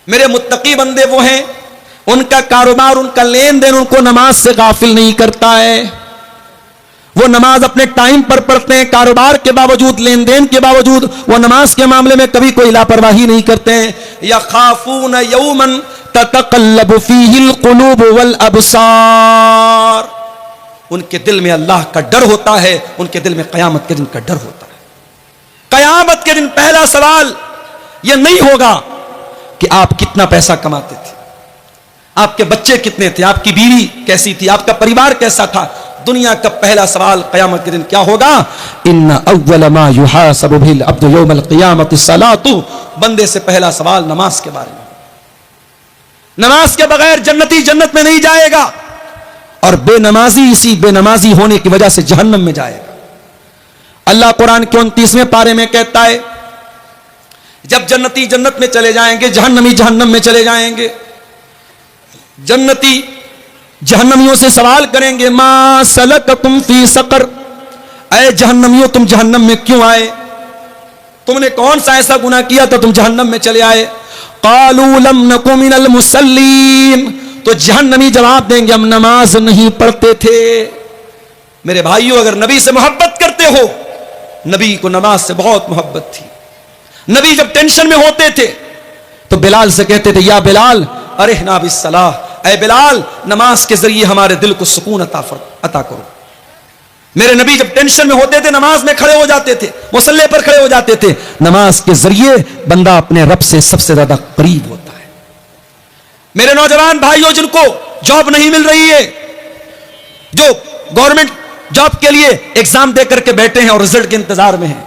मेरे मुत्तकी बंदे वो हैं, उनका कारोबार, उनका लेन देन उनको नमाज से गाफिल नहीं करता है। वो नमाज अपने टाइम पर पढ़ते हैं, कारोबार के बावजूद, लेन देन के बावजूद वो नमाज के मामले में कभी कोई लापरवाही नहीं करते हैं। यखाफून यौमन ततक़ल्लबु फीहिल क़ुलूब वल अबसार। उनके दिल में अल्लाह का डर होता है, उनके दिल में क़यामत के दिन का डर होता है। क़यामत के दिन पहला सवाल यह नहीं होगा कि आप कितना पैसा कमाते थे, आपके बच्चे कितने थे, आपकी बीवी कैसी थी, आपका परिवार कैसा था। दुनिया का पहला सवाल क़यामत के दिन क्या होगा? इन्ना अव्वल मा युहासबु बिल अब्दु यौमल क़ियामति सलातु। बंदे से पहला सवाल नमाज के बारे में। नमाज के बगैर जन्नती जन्नत में नहीं जाएगा और बेनमाजी इसी बेनमाजी होने की वजह से जहन्नम में जाएगा। अल्लाह कुरान के 29वें पारे में कहता है जब जन्नती जन्नत में चले जाएंगे, जहन्नमी जहन्नम में चले जाएंगे, जन्नती जहन्नमियों से सवाल करेंगे मा सलककुम फी सकर। ऐ जहन्नमियों तुम जहन्नम में क्यों आए? तुमने कौन सा ऐसा गुनाह किया था तुम जहन्नम में चले आए? क़ालू लम नकु मिनल मुसल्लीन। तो जहन्नमी जवाब देंगे हम नमाज नहीं पढ़ते थे। मेरे भाइयों अगर नबी से मोहब्बत करते हो, नबी को नमाज से बहुत मोहब्बत थी। नबी जब टेंशन में होते थे तो बिलाल से कहते थे या बिलाल अरिहना बिस्सलाह। ऐ बिलाल नमाज के जरिए हमारे दिल को सुकून अता करो। मेरे नबी जब टेंशन में होते थे नमाज में खड़े हो जाते थे, मुसल्ले पर खड़े हो जाते थे। नमाज के जरिए बंदा अपने रब से सबसे ज्यादा करीब होता है। मेरे नौजवान भाइयों जिनको जॉब नहीं मिल रही है, जो गवर्नमेंट जॉब के लिए एग्जाम दे करके बैठे हैं और रिजल्ट के इंतजार में हैं,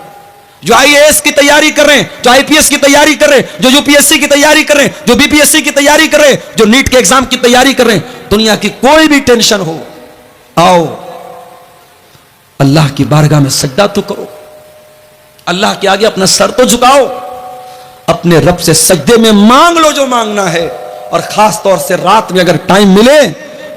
जो आईएएस की तैयारी कर रहे हैं, जो आईपीएस की तैयारी कर रहे हैं, जो यूपीएससी की तैयारी कर रहे हैं, जो बीपीएससी की तैयारी कर रहे हैं, जो नीट के एग्जाम की तैयारी कर रहे हैं, दुनिया की कोई भी टेंशन हो, आओ अल्लाह की बारगाह में सजदा तो करो, अल्लाह के आगे अपना सर तो झुकाओ, अपने रब से सजदे में मांग लो जो मांगना है। और खास तौर से रात में अगर टाइम मिले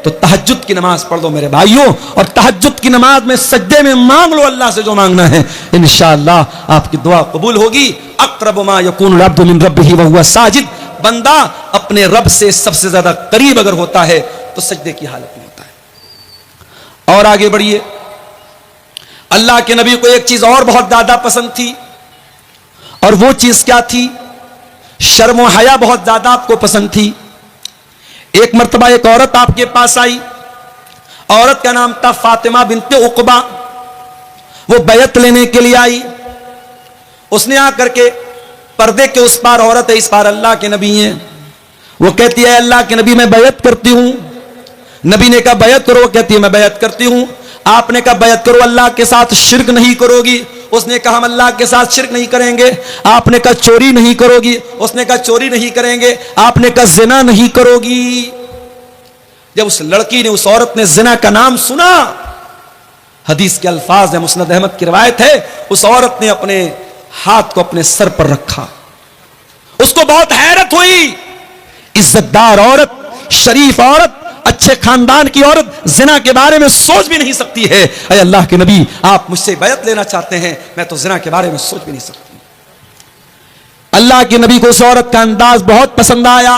तो तहज्जुद की नमाज पढ़ लो मेरे भाइयों, और तहज्जुद की नमाज में सजदे में मांग लो अल्लाह से जो मांगना है, इंशाअल्लाह आपकी दुआ कबूल होगी। अक़रबु मा यकूनुल अब्दु मिन रब्बिही व हुवा साजिद, बंदा अपने रब से सबसे ज्यादा करीब अगर होता है तो सजदे की हालत में होता है। और आगे बढ़िए, अल्लाह के नबी को एक चीज और बहुत ज्यादा पसंद थी, और वो चीज क्या थी? शर्म व हया बहुत ज्यादा आपको पसंद थी। एक मर्तबा एक औरत आपके पास आई, औरत का नाम था फातिमा बिनते उक़बा। वो बैत लेने के लिए आई। उसने आकर के, पर्दे के उस पार औरत है, इस पार अल्लाह के नबी हैं। वो कहती है अल्लाह के नबी मैं बैत करती हूं। नबी ने कहा बैत करो, वो कहती है मैं बैत करती हूं। आपने कहा बैत करो, अल्लाह के साथ शिर्क नहीं करोगी। उसने कहा हम अल्लाह के साथ शिर्क नहीं करेंगे। आपने कहा चोरी नहीं करोगी। उसने कहा चोरी नहीं करेंगे। आपने कहा जिना नहीं करोगी। जब उस लड़की ने, उस औरत ने जिना का नाम सुना, हदीस के अल्फाज है, मुस्नद अहमद की रिवायत है, उस औरत ने अपने हाथ को अपने सर पर रखा। उसको बहुत हैरत हुई। इज्जतदार औरत, शरीफ औरत, अच्छे खानदान की औरत जिना के बारे में सोच भी नहीं सकती है। अरे अल्लाह के नबी, आप मुझसे बैत लेना चाहते हैं, मैं तो जिना के बारे में सोच भी नहीं सकती। अल्लाह के नबी को उस औरत का अंदाज बहुत पसंद आया।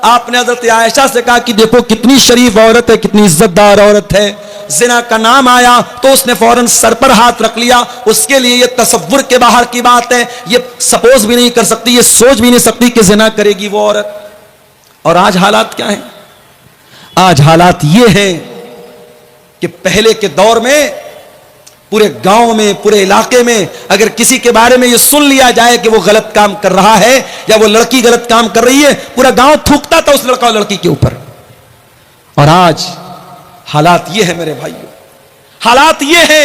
आपने हजरत आयशा से कहा कि देखो कितनी शरीफ औरत है, कितनी इज्जतदार औरत है। जिना का नाम आया तो उसने फौरन सर पर हाथ रख लिया। उसके लिए यह तसव्वुर के बाहर की बात है, ये सपोज भी नहीं कर सकती, ये सोच भी नहीं सकती कि जिना करेगी वो औरत। और आज हालात क्या है? आज हालात ये हैं कि पहले के दौर में पूरे गांव में, पूरे इलाके में अगर किसी के बारे में ये सुन लिया जाए कि वो गलत काम कर रहा है या वो लड़की गलत काम कर रही है, पूरा गांव थूकता था उस लड़का और लड़की के ऊपर। और आज हालात ये है मेरे भाइयों, हालात ये है,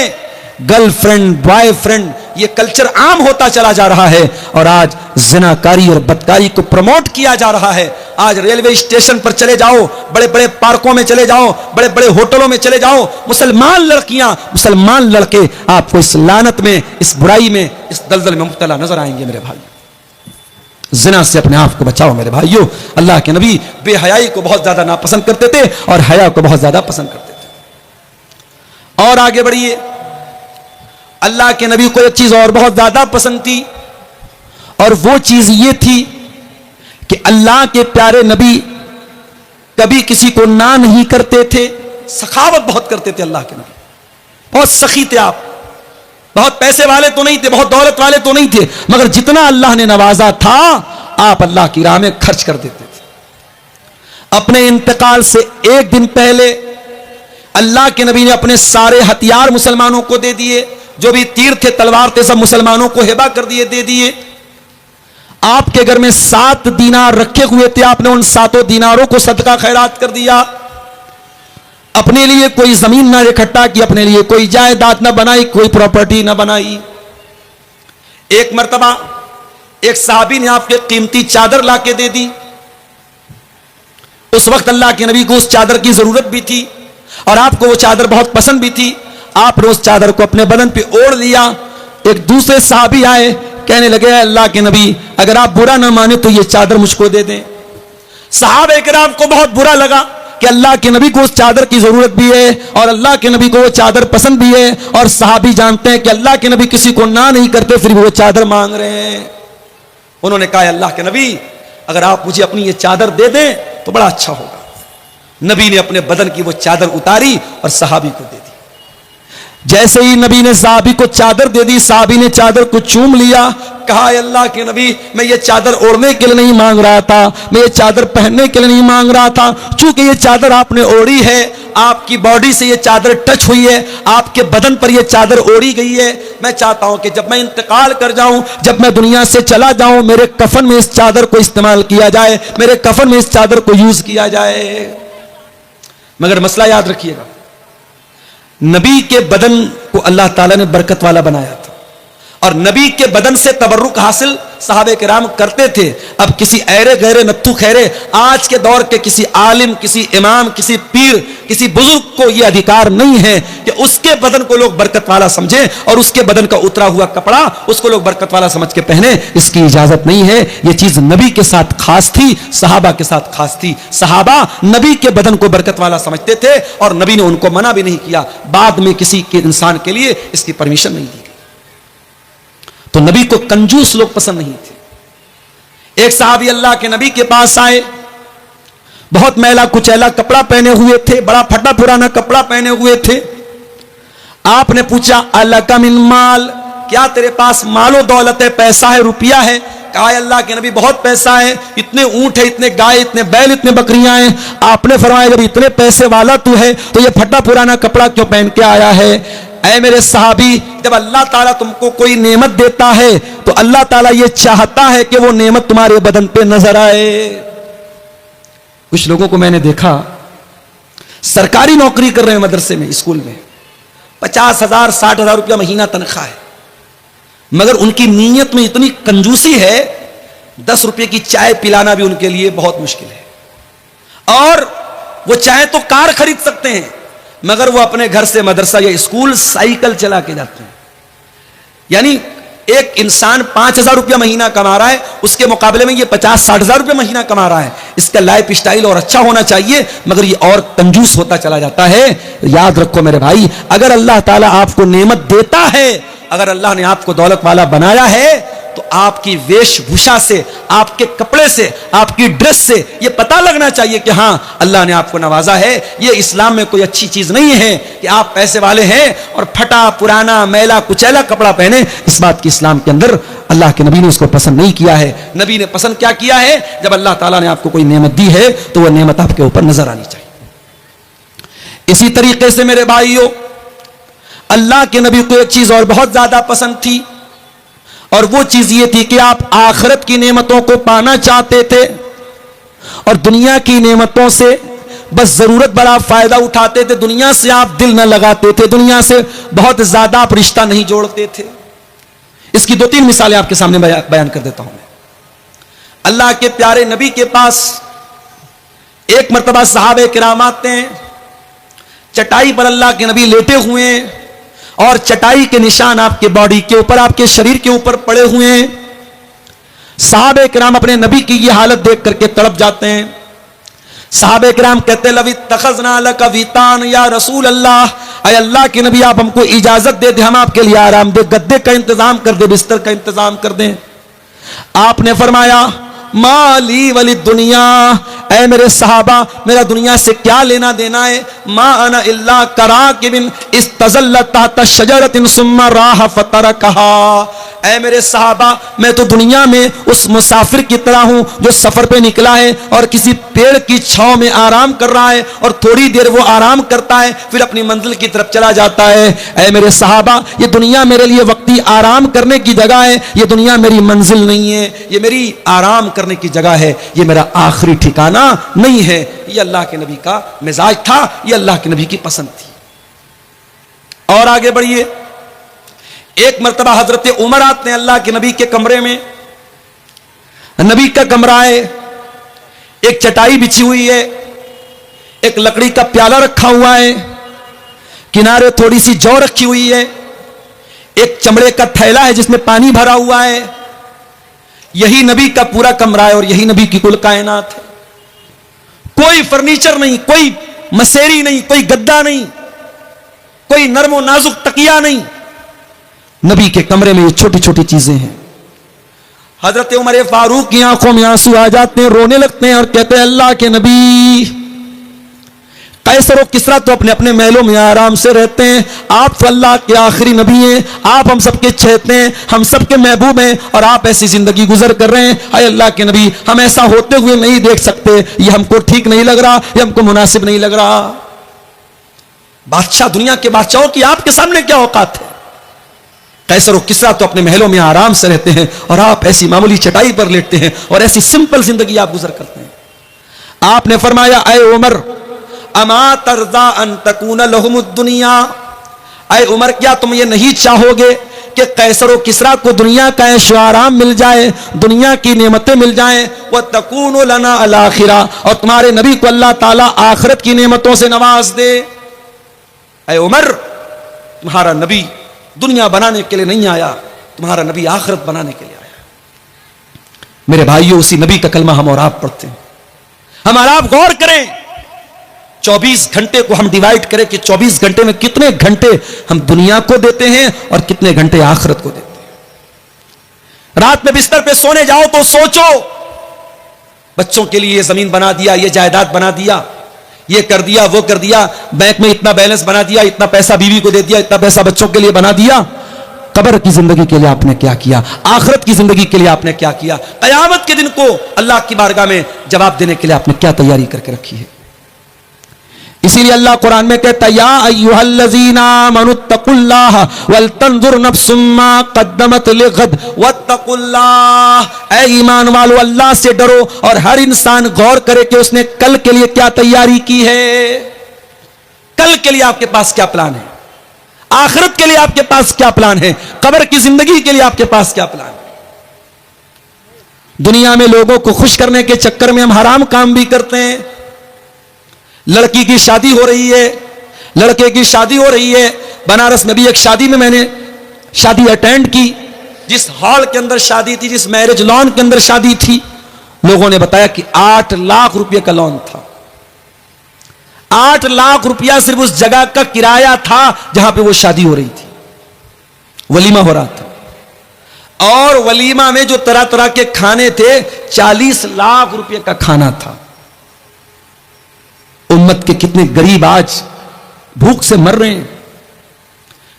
गर्लफ्रेंड बॉयफ्रेंड ये कल्चर आम होता चला जा रहा है। और आज जिनाकारी और बदकारी को प्रमोट किया जा रहा है। आज रेलवे स्टेशन पर चले जाओ, बड़े बड़े पार्कों में चले जाओ, बड़े बड़े होटलों में चले जाओ, मुसलमान लड़कियां, मुसलमान लड़के आपको इस लानत में, इस बुराई में, इस दलदल में मुब्तला नजर आएंगे मेरे भाई। जिना से अपने आप को बचाओ मेरे भाइयों। अल्लाह के नबी बेहयाई को बहुत ज्यादा नापसंद करते थे और हया को बहुत ज्यादा पसंद करते थे। और आगे बढ़िए, अल्लाह के नबी को एक चीज और बहुत ज्यादा पसंद थी, और वो चीज ये थी कि अल्लाह के प्यारे नबी कभी किसी को ना नहीं करते थे। सखावत बहुत करते थे अल्लाह के नबी, बहुत सखी थे आप। बहुत पैसे वाले तो नहीं थे, बहुत दौलत वाले तो नहीं थे, मगर जितना अल्लाह ने नवाजा था आप अल्लाह की राह में खर्च कर देते थे। अपने इंतकाल से एक दिन पहले अल्लाह के नबी ने अपने सारे हथियार मुसलमानों को दे दिए। जो भी तीर थे, तलवार थे, सब मुसलमानों को हिबा कर दिए, दे दिए। आपके घर में 7 दीनार रखे हुए थे, आपने उन 7 दीनारों को सदका खैरात कर दिया। अपने लिए कोई जमीन ना इकट्ठा की, अपने लिए कोई जायदाद ना बनाई, कोई प्रॉपर्टी ना बनाई। एक मर्तबा एक साहबी ने आपके कीमती चादर लाके दे दी। उस वक्त अल्लाह के नबी को उस चादर की जरूरत भी थी और आपको वो चादर बहुत पसंद भी थी। आपने उस चादर को अपने बदन पे ओढ़ लिया। एक दूसरे साहबी आए, कहने लगे अल्लाह के नबी अगर आप बुरा ना माने तो ये चादर मुझको दे दें। सहाबा किराम को बहुत बुरा लगा कि अल्लाह के नबी को उस चादर की जरूरत भी है और अल्लाह के नबी को वो चादर पसंद भी है, और सहाबी जानते हैं कि अल्लाह के नबी किसी को ना नहीं करते, फिर भी वो चादर मांग रहे हैं। उन्होंने कहा अल्लाह के नबी अगर आप मुझे अपनी ये चादर दे दें तो बड़ा अच्छा होगा। नबी ने अपने बदन की वो चादर उतारी और सहाबी को दे दी। जैसे ही नबी ने साहबी को चादर दे दी, साहबी ने चादर को चूम लिया। कहा अल्लाह के नबी मैं ये चादर ओढ़ने के लिए नहीं मांग रहा था, मैं ये चादर पहनने के लिए नहीं मांग रहा था। चूंकि ये चादर आपने ओढ़ी है, आपकी बॉडी से ये चादर टच हुई है, आपके बदन पर ये चादर ओढ़ी गई है, मैं चाहता हूं कि जब मैं इंतकाल कर जाऊं, जब मैं दुनिया से चला जाऊं, मेरे कफन में इस चादर को इस्तेमाल किया जाए, मेरे कफन में इस चादर को यूज किया जाए। मगर मसला याद रखिएगा, नबी के बदन को अल्लाह ताला ने बरकत वाला बनाया था और नबी के बदन से तबर्रुक हासिल सहाबे किराम करते थे। अब किसी ऐरे गहरे नत्थु खैरे आज के दौर के किसी आलिम, किसी इमाम, किसी पीर, किसी बुजुर्ग को यह अधिकार नहीं है कि उसके बदन को लोग बरकत वाला समझे और उसके बदन का उतरा हुआ कपड़ा उसको लोग बरकत वाला समझ के पहने। इसकी इजाजत नहीं है। यह चीज नबी के साथ खास थी, सहाबा के साथ खास थी। सहाबा नबी के बदन को बरकत वाला समझते थे और नबी ने उनको मना भी नहीं किया। बाद में किसी के इंसान के लिए इसकी परमिशन नहीं दी गई। तो नबी को कंजूस लोग पसंद नहीं थे। एक साहबी अल्लाह के नबी के पास आए, बहुत मैला कुचैला कपड़ा पहने हुए थे, बड़ा फटा पुराना कपड़ा पहने हुए थे। आपने पूछा अलका मिन माल, क्या तेरे पास मालो दौलत है, पैसा है, रुपया है? कहा अल्लाह के नबी बहुत पैसा है, इतने ऊंट है, इतने गाय, इतने बैल, इतने बकरियां हैं। आपने फरमाया जब इतने पैसे वाला तू है तो ये फटा पुराना कपड़ा क्यों पहन के आया है? ऐ मेरे सहाबी, जब अल्लाह ताला तुमको कोई नेमत देता है तो अल्लाह ताला ये चाहता है कि वो नेमत तुम्हारे बदन पे नजर आए। कुछ लोगों को मैंने देखा सरकारी नौकरी कर रहे हैं, मदरसे में, स्कूल में, 50,000 60,000 रुपया महीना तनख्वाह है, मगर उनकी नीयत में इतनी कंजूसी है 10 रुपए की चाय पिलाना भी उनके लिए बहुत मुश्किल है। और वो चाहे तो कार खरीद सकते हैं मगर वो अपने घर से मदरसा या स्कूल साइकिल चला के जाते हैं। यानी एक इंसान 5,000 रुपया महीना कमा रहा है, उसके मुकाबले में ये 50-60,000 रुपया महीना कमा रहा है। इसका लाइफ स्टाइल और अच्छा होना चाहिए मगर ये और कंजूस होता चला जाता है। याद रखो मेरे भाई, अगर अल्लाह ताला आपको नेमत देता है, अगर अल्लाह ने आपको दौलत वाला बनाया है तो आपकी वेशभूषा से, आपके कपड़े से, आपकी ड्रेस से ये पता लगना चाहिए कि हां अल्लाह ने आपको नवाजा है। ये इस्लाम में कोई अच्छी चीज नहीं है कि आप पैसे वाले हैं और फटा पुराना मैला कुचैला कपड़ा पहने। इस बात की इस्लाम के अंदर अल्लाह के नबी ने उसको पसंद नहीं किया है। नबी ने पसंद क्या किया है? जब अल्लाह ताला ने आपको कोई नेमत दी है तो वह नेमत आपके ऊपर नजर आनी चाहिए। इसी तरीके से मेरे भाइयों, अल्लाह के नबी को एक चीज और बहुत ज्यादा पसंद थी और वो चीज ये थी कि आप आखिरत की नेमतों को पाना चाहते थे और दुनिया की नेमतों से बस जरूरत बड़ा फायदा उठाते थे। दुनिया से आप दिल न लगाते थे, दुनिया से बहुत ज्यादा आप रिश्ता नहीं जोड़ते थे। इसकी 2-3 मिसालें आपके सामने बयान कर देता हूं मैं। अल्लाह के प्यारे नबी के पास एक मर्तबा सहाबे किराम आते हैं, चटाई पर अल्लाह के नबी लेटे हुए हैं और चटाई के निशान आपके बॉडी के ऊपर, आपके शरीर के ऊपर पड़े हुए हैं। सहाबे किराम अपने नबी की ये हालत देख करके तड़प जाते हैं। सहाबे किराम कहते लवी तखजना लका वीतान या रसूल अल्लाह, अय अल्लाह के नबी आप हमको इजाजत दे दे, हम आपके लिए आराम दे, गद्दे का इंतजाम कर दे, बिस्तर का इंतजाम कर दें। आपने फरमाया माली वली दुनिया, ऐ मेरे सहाबा मेरा दुनिया से क्या लेना देना है? मा अना इल्ला कराकिबिन इस्तज़ल्लत तहत शजरतिन सुम्मा राह फतरकहा। ऐ मेरे सहाबा मैं तो दुनिया में उस मुसाफिर की तरह हूं जो सफर पे निकला है और किसी पेड़ की छांव में आराम कर रहा है और थोड़ी देर वो आराम करता है फिर अपनी मंजिल की तरफ चला जाता है। ऐ मेरे सहाबा ये दुनिया मेरे लिए वक्ती आराम करने की जगह है, ये दुनिया मेरी मंजिल नहीं है, ये मेरी आराम करने की जगह है, ये मेरा आखिरी ठिकाना नहीं है। ये अल्लाह के नबी का मिजाज था, ये अल्लाह के नबी की पसंद थी। और आगे बढ़िए, एक मर्तबा हजरत उमर आते हैं अल्लाह के नबी के कमरे में। नबी का कमरा है, एक चटाई बिछी हुई है, एक लकड़ी का प्याला रखा हुआ है, किनारे थोड़ी सी जौ रखी हुई है, एक चमड़े का थैला है जिसमें पानी भरा हुआ है। यही नबी का पूरा कमरा है और यही नबी की कुल कायनात है। कोई फर्नीचर नहीं, कोई मसेरी नहीं, कोई गद्दा नहीं, कोई नरमो नाजुक तकिया नहीं। नबी के कमरे में ये छोटी छोटी चीजें हैं। हजरत उमर फारूक की आंखों में आंसू आ जाते हैं, रोने लगते हैं और कहते हैं अल्लाह के नबी, कैसर और किसरा तो अपने अपने महलों में आराम से रहते हैं, आप तो अल्लाह के आखिरी नबी हैं, आप हम सबके चहेते हैं, हम सबके महबूब हैं और आप ऐसी जिंदगी गुजर कर रहे हैं। हाय अल्लाह के नबी, हम ऐसा होते हुए नहीं देख सकते, ये हमको ठीक नहीं लग रहा, ये हमको मुनासिब नहीं लग रहा। बादशाह, दुनिया के बादशाहों की आपके सामने क्या औकात है? कैसर और किसरा तो अपने महलों में आराम से रहते हैं और आप ऐसी मामूली चटाई पर लेटते हैं और ऐसी सिंपल जिंदगी आप गुजर करते हैं। आपने फरमाया ऐ उमर अमा तरजा अन तकून लहुमुद दुनिया, ऐ उमर क्या तुम ये नहीं चाहोगे कि कैसर व किसरा को दुनिया का ऐशो आराम मिल जाए, दुनिया की नेमतें मिल जाएं, वह तकूनु लना अल आखिरा, और तुम्हारे नबी को अल्लाह ताला आखिरत की नेमतों से नवाज दे। ऐ उमर, तुम्हारा नबी दुनिया बनाने के लिए नहीं आया, तुम्हारा नबी आखिरत बनाने के लिए आया। मेरे भाइयों, उसी नबी का कलमा हम और आप पढ़ते हैं। हम और आप गौर करें, 24 घंटे को हम डिवाइड करें कि 24 घंटे में कितने घंटे हम दुनिया को देते हैं और कितने घंटे आखिरत को देते हैं। रात में बिस्तर पे सोने जाओ तो सोचो, बच्चों के लिए ये जमीन बना दिया, ये जायदाद बना दिया, ये कर दिया, वो कर दिया, बैंक में इतना बैलेंस बना दिया, इतना पैसा बीवी को दे दिया, इतना पैसा बच्चों के लिए बना दिया। कब्र की जिंदगी के लिए आपने क्या किया? आखिरत की जिंदगी के लिए आपने क्या किया? कयामत के दिन को अल्लाह की बारगाह में जवाब देने के लिए आपने क्या तैयारी करके रखी है? इसीलिए अल्लाह कुरान में कहता है, या अय्युहल्लज़ीना आमनुत्तकुल्लाह वल तंजुर नफ्सुम मा क़द्दमत लिग़द वत्तकुल्लाह। ऐ ईमान वालों, अल्लाह से डरो और हर इंसान गौर करे कि उसने कल के लिए क्या तैयारी की है। कल के लिए आपके पास क्या प्लान है? आखिरत के लिए आपके पास क्या प्लान है? कब्र की जिंदगी के लिए आपके पास क्या प्लान है? दुनिया में लोगों को खुश करने के चक्कर में हम हराम काम भी करते हैं। लड़की की शादी हो रही है, लड़के की शादी हो रही है। बनारस में भी एक शादी में मैंने शादी अटेंड की। जिस हॉल के अंदर शादी थी, जिस मैरिज लॉन के अंदर शादी थी, लोगों ने बताया कि 8 लाख रुपए का लॉन था। 8 लाख रुपया सिर्फ उस जगह का किराया था जहां पे वो शादी हो रही थी, वलीमा हो रहा था। और वलीमा में जो तरह तरह के खाने थे, 40 लाख रुपए का खाना था। उम्मत के कितने गरीब आज भूख से मर रहे हैं।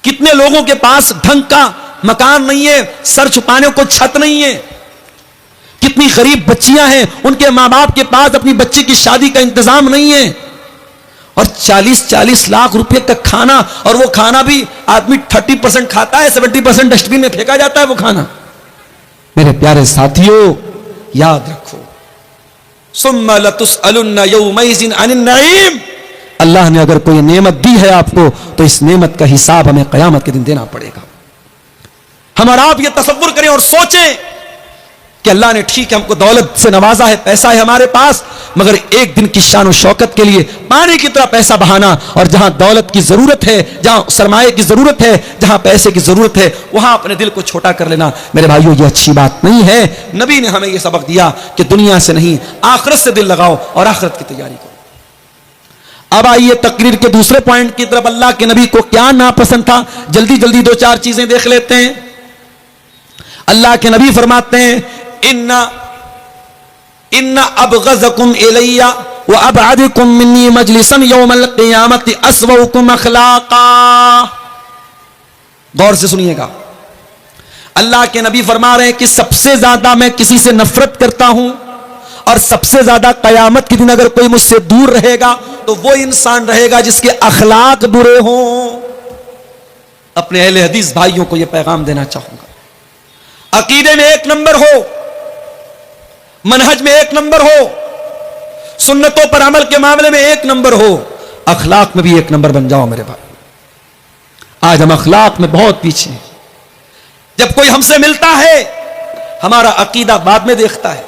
कितने लोगों के पास ढंग का मकान नहीं है, सर छुपाने को छत नहीं है। कितनी गरीब बच्चियां हैं, उनके मां बाप के पास अपनी बच्ची की शादी का इंतजाम नहीं है। और 40-40 लाख रुपए का खाना, और वो खाना भी आदमी 30% खाता है, 70% डस्टबिन में फेंका जाता है वो खाना। मेरे प्यारे साथियों, याद रखो, सुम्मा लतुसअलुन्ना यौमइज़िन अनिन नईम। अल्लाह ने अगर कोई नेमत दी है आपको, तो इस नेमत का हिसाब हमें कयामत के दिन देना पड़ेगा। हम और आप ये तसव्वुर करें और सोचें कि अल्लाह ने ठीक है हमको दौलत से नवाजा है, पैसा है हमारे पास, मगर एक दिन की शान और शौकत के लिए पानी की तरह पैसा बहाना, और जहां दौलत की जरूरत है, जहां सरमाए की जरूरत है, जहां पैसे की जरूरत है, वहां अपने दिल को छोटा कर लेना, मेरे भाइयों, ये अच्छी बात नहीं है। नबी ने हमें यह सबक दिया कि दुनिया से नहीं, आखिरत से दिल लगाओ और आखिरत की तैयारी करो। अब आइए तकरीर के दूसरे पॉइंट की तरफ। अल्लाह के नबी को क्या नापसंद था, जल्दी जल्दी 2-4 चीजें देख लेते हैं। अल्लाह के नबी फरमाते हैं, इन्ना अबग़ज़कुम इलैया व अबअदकुम मिन्नी मजलिसन यौमल क़ियामति अस्वउकुम अख़लाक़ा। गौर से सुनिएगा, अल्लाह के नबी फरमा रहे हैं कि सबसे ज्यादा मैं किसी से नफरत करता हूं, और सबसे ज्यादा कयामत के दिन अगर कोई मुझसे दूर रहेगा तो वो इंसान रहेगा जिसके अखलाक बुरे हों। अपने अहले हदीस भाइयों को यह पैगाम देना चाहूंगा, अकीदे में 1 नंबर हो, मनहज में 1 नंबर हो, सुन्नतों पर अमल के मामले में 1 नंबर हो, अखलाक में भी 1 नंबर बन जाओ मेरे भाई। आज हम अखलाक में बहुत पीछे हैं। जब कोई हमसे मिलता है, हमारा अकीदा बाद में देखता है,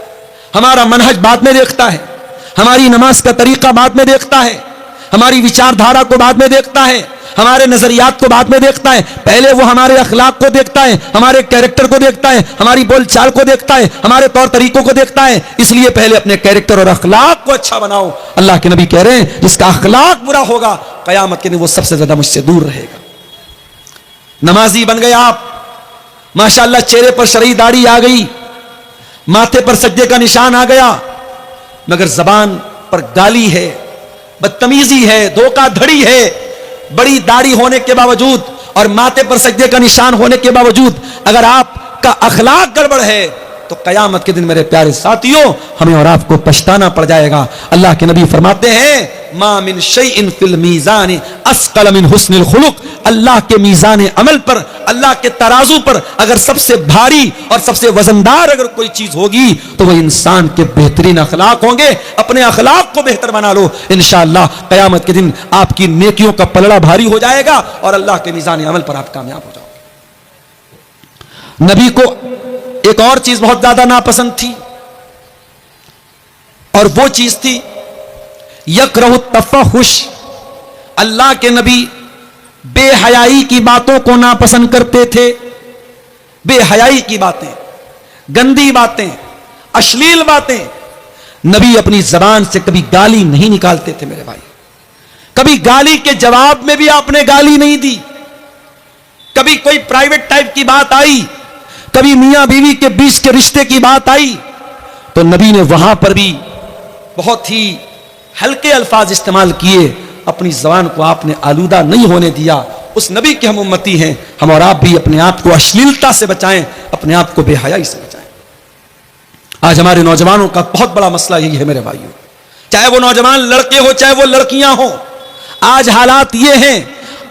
हमारा मनहज बाद में देखता है, हमारी नमाज का तरीका बाद में देखता है, हमारी विचारधारा को बाद में देखता है, हमारे नजरियात को बाद में देखता है। पहले वो हमारे अखलाक को देखता है, हमारे कैरेक्टर को देखता है, हमारी बोलचाल को देखता है, हमारे तौर तरीकों को देखता है। इसलिए पहले अपने कैरेक्टर और अखलाक को अच्छा बनाओ। अल्लाह के नबी कह रहे हैं, जिसका अखलाक बुरा होगा, कयामत के दिन वो सबसे ज्यादा मुझसे दूर रहेगा। नमाजी बन गए आप, माशाअल्लाह, चेहरे पर शरई दाढ़ी आ गई, माथे पर सज्जे का निशान आ गया, मगर जबान पर गाली है, बदतमीजी है, धोखाधड़ी है। बड़ी दाढ़ी होने के बावजूद और माथे पर सज्जे का निशान होने के बावजूद अगर आपका अखलाक गड़बड़ है, तो कयामत के दिन मेरे प्यारे साथियों, हमें और आपको पछताना पड़ जाएगा। अल्लाह के नबी फरमाते हैं, मा मिन शैइन फिल मीज़ान अस्क़ल मिन हुस्निल खुलुक़। अल्लाह के मीज़ान अमल पर, अल्लाह के तराजू पर अगर सबसे भारी और सबसे वजनदार अगर कोई चीज होगी, तो वह इंसान के बेहतरीन अखलाक होंगे। अपने अखलाक को बेहतर बना लो, इंशाअल्लाह कयामत के दिन आपकी नेकियों का पलड़ा भारी हो जाएगा और अल्लाह के मीज़ान अमल पर आप कामयाब हो जाओगे। नबी को एक और चीज बहुत ज्यादा नापसंद थी, और वो चीज थी यकरहु तफहुश। अल्लाह के नबी बेहयाई की बातों को नापसंद करते थे। बेहयाई की बातें, गंदी बातें, अश्लील बातें। नबी अपनी जबान से कभी गाली नहीं निकालते थे मेरे भाई। कभी गाली के जवाब में भी आपने गाली नहीं दी। कभी कोई प्राइवेट टाइप की बात आई, कभी मियां बीवी के बीच के रिश्ते की बात आई, तो नबी ने वहां पर भी बहुत ही हल्के अल्फाज इस्तेमाल किए। अपनी जबान को आपने आलूदा नहीं होने दिया। उस नबी के हम उम्मती हैं, हम और आप भी अपने आप को अश्लीलता से बचाएं, अपने आप को बेहयाई से बचाएं। आज हमारे नौजवानों का बहुत बड़ा मसला यही है मेरे भाइयों, चाहे वो नौजवान लड़के हो चाहे वो लड़कियां हो। आज हालात ये हैं,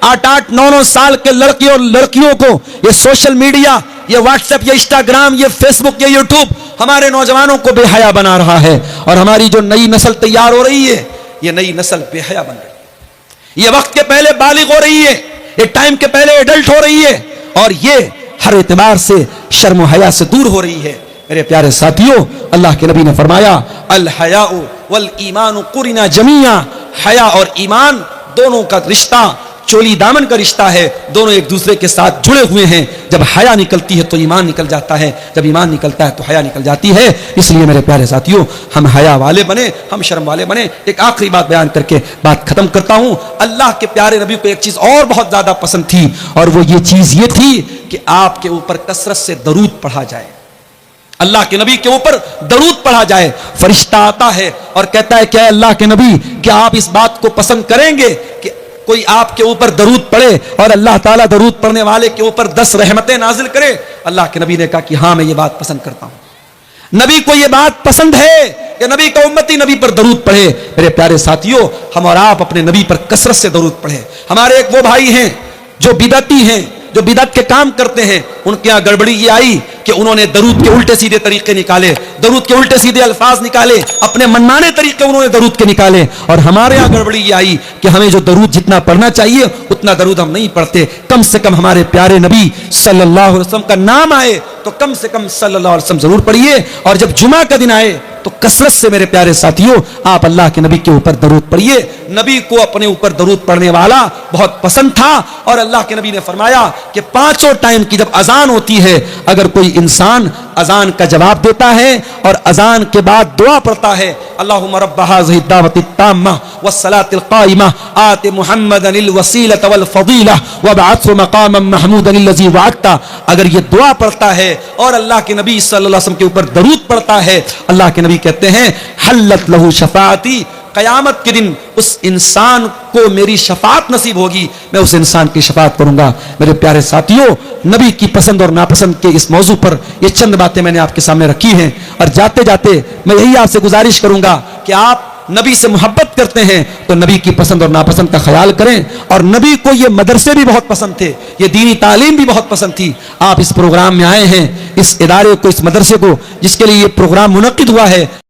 8-8, 9-9 साल के लड़के और लड़कियों को ये सोशल मीडिया, ये व्हाट्सएप, ये इंस्टाग्राम, ये फेसबुक, ये यूट्यूब हमारे नौजवानों को बेहया बना रहा है। और हमारी जो नई नस्ल तैयार हो रही है, ये नई नस्ल बेहया बन रही है। ये वक्त के पहले बालिग हो रही है, ये टाइम के पहले एडल्ट हो रही है, और ये हर एतबार से शर्म व हया से दूर हो रही है। मेरे प्यारे साथियों, अल्लाह के नबी ने फरमाया अल हयाउ वल ईमान कुरिना जमिया। हया और ईमान दोनों का रिश्ता चोली दामन का रिश्ता है, दोनों एक दूसरे के साथ जुड़े हुए हैं। जब हया निकलती है तो ईमान निकल जाता है, जब ईमान निकलता है तो हया निकल जाती है। इसलिए मेरे प्यारे साथियों, हम हया वाले बने, हम शर्म वाले बने। एक आखिरी बात बयान करके बात खत्म करता हूं। अल्लाह के प्यारे नबी को एक चीज और बहुत ज्यादा पसंद थी, और वो ये चीज ये थी कि आपके ऊपर कसरत से दरूद पढ़ा जाए। अल्लाह के नबी के ऊपर दरूद पढ़ा जाए। फरिश्ता आता है और कहता है, क्या अल्लाह के नबी, क्या आप इस बात को पसंद करेंगे कि कोई आपके ऊपर दरूद पढ़े और अल्लाह ताला दरूद पढ़ने वाले के ऊपर 10 रहमतें नाजिल करे? अल्लाह के नबी ने कहा कि हां, मैं ये बात पसंद करता हूं। नबी को ये बात पसंद है कि नबी का उम्मती नबी पर दरूद पढ़े। मेरे प्यारे साथियों, हम और आप अपने नबी पर कसरत से दरूद पढ़े। हमारे एक वो भाई हैं जो बिदअती हैं, जो बिदअत के काम करते हैं, उनके यहां गड़बड़ी ये आई कि उन्होंने दरूद के उल्टे सीधे तरीके निकाले, दरूद के उल्टे सीधे अल्फाज निकाले, अपने मनमाने तरीके उन्होंने दरूद के निकाले। और हमारे यहां गड़बड़ी ये आई कि हमें जो दरूद जितना पढ़ना चाहिए उतना दरूद हम नहीं पढ़ते। कम से कम हमारे प्यारे नबी सल्लल्लाहु अलैहि वसल्लम का नाम आए तो कम से कम सल्लल्लाहु अलैहि वसल्लम जरूर पढ़िए। और जब जुमा का दिन आए तो कसरत से मेरे प्यारे साथियों आप अल्लाह के नबी के ऊपर दरूद पढ़िए। नबी को अपने ऊपर दरूद पढ़ने वाला बहुत पसंद था। और अल्लाह के नबी ने फरमाया कि 5 टाइम की जब अजान होती है, अगर कोई इंसान अजान का जवाब देता है और अजान के बाद दुआ पढ़ता है, अल्लाहुम्मा रब्ब हाज़िहि दावति ताम्मा वस्सलातिल काइमा आति मुहम्मदनिल वसीलत वल फदीला वबअथहु मकामम महमूदन लज़ी वअदता। अगर ये दुआ पढ़ता है और अल्लाह के नबी सल्लल्लाहु अलैहि वसल्लम के ऊपर दरूद पढ़ता है, अल्लाह के नबी कहते हैं हल्लत लहू शफाअती, कयामत के दिन उस इंसान को मेरी शफात नसीब होगी, मैं उस इंसान की शफात करूंगा। मेरे प्यारे साथियों, नबी की पसंद और नापसंद के इस मौजू पर ये चंद बातें मैंने आपके सामने रखी हैं। और जाते जाते मैं यही आपसे गुजारिश करूंगा कि आप नबी से मोहब्बत करते हैं तो नबी की पसंद और नापसंद का ख्याल करें। और नबी को ये मदरसे भी बहुत पसंद थे, ये दीनी तालीम भी बहुत पसंद थी। आप इस प्रोग्राम में आए हैं, इस इदारे को, इस मदरसे को, जिसके लिए ये प्रोग्राम मुनक्किद हुआ है,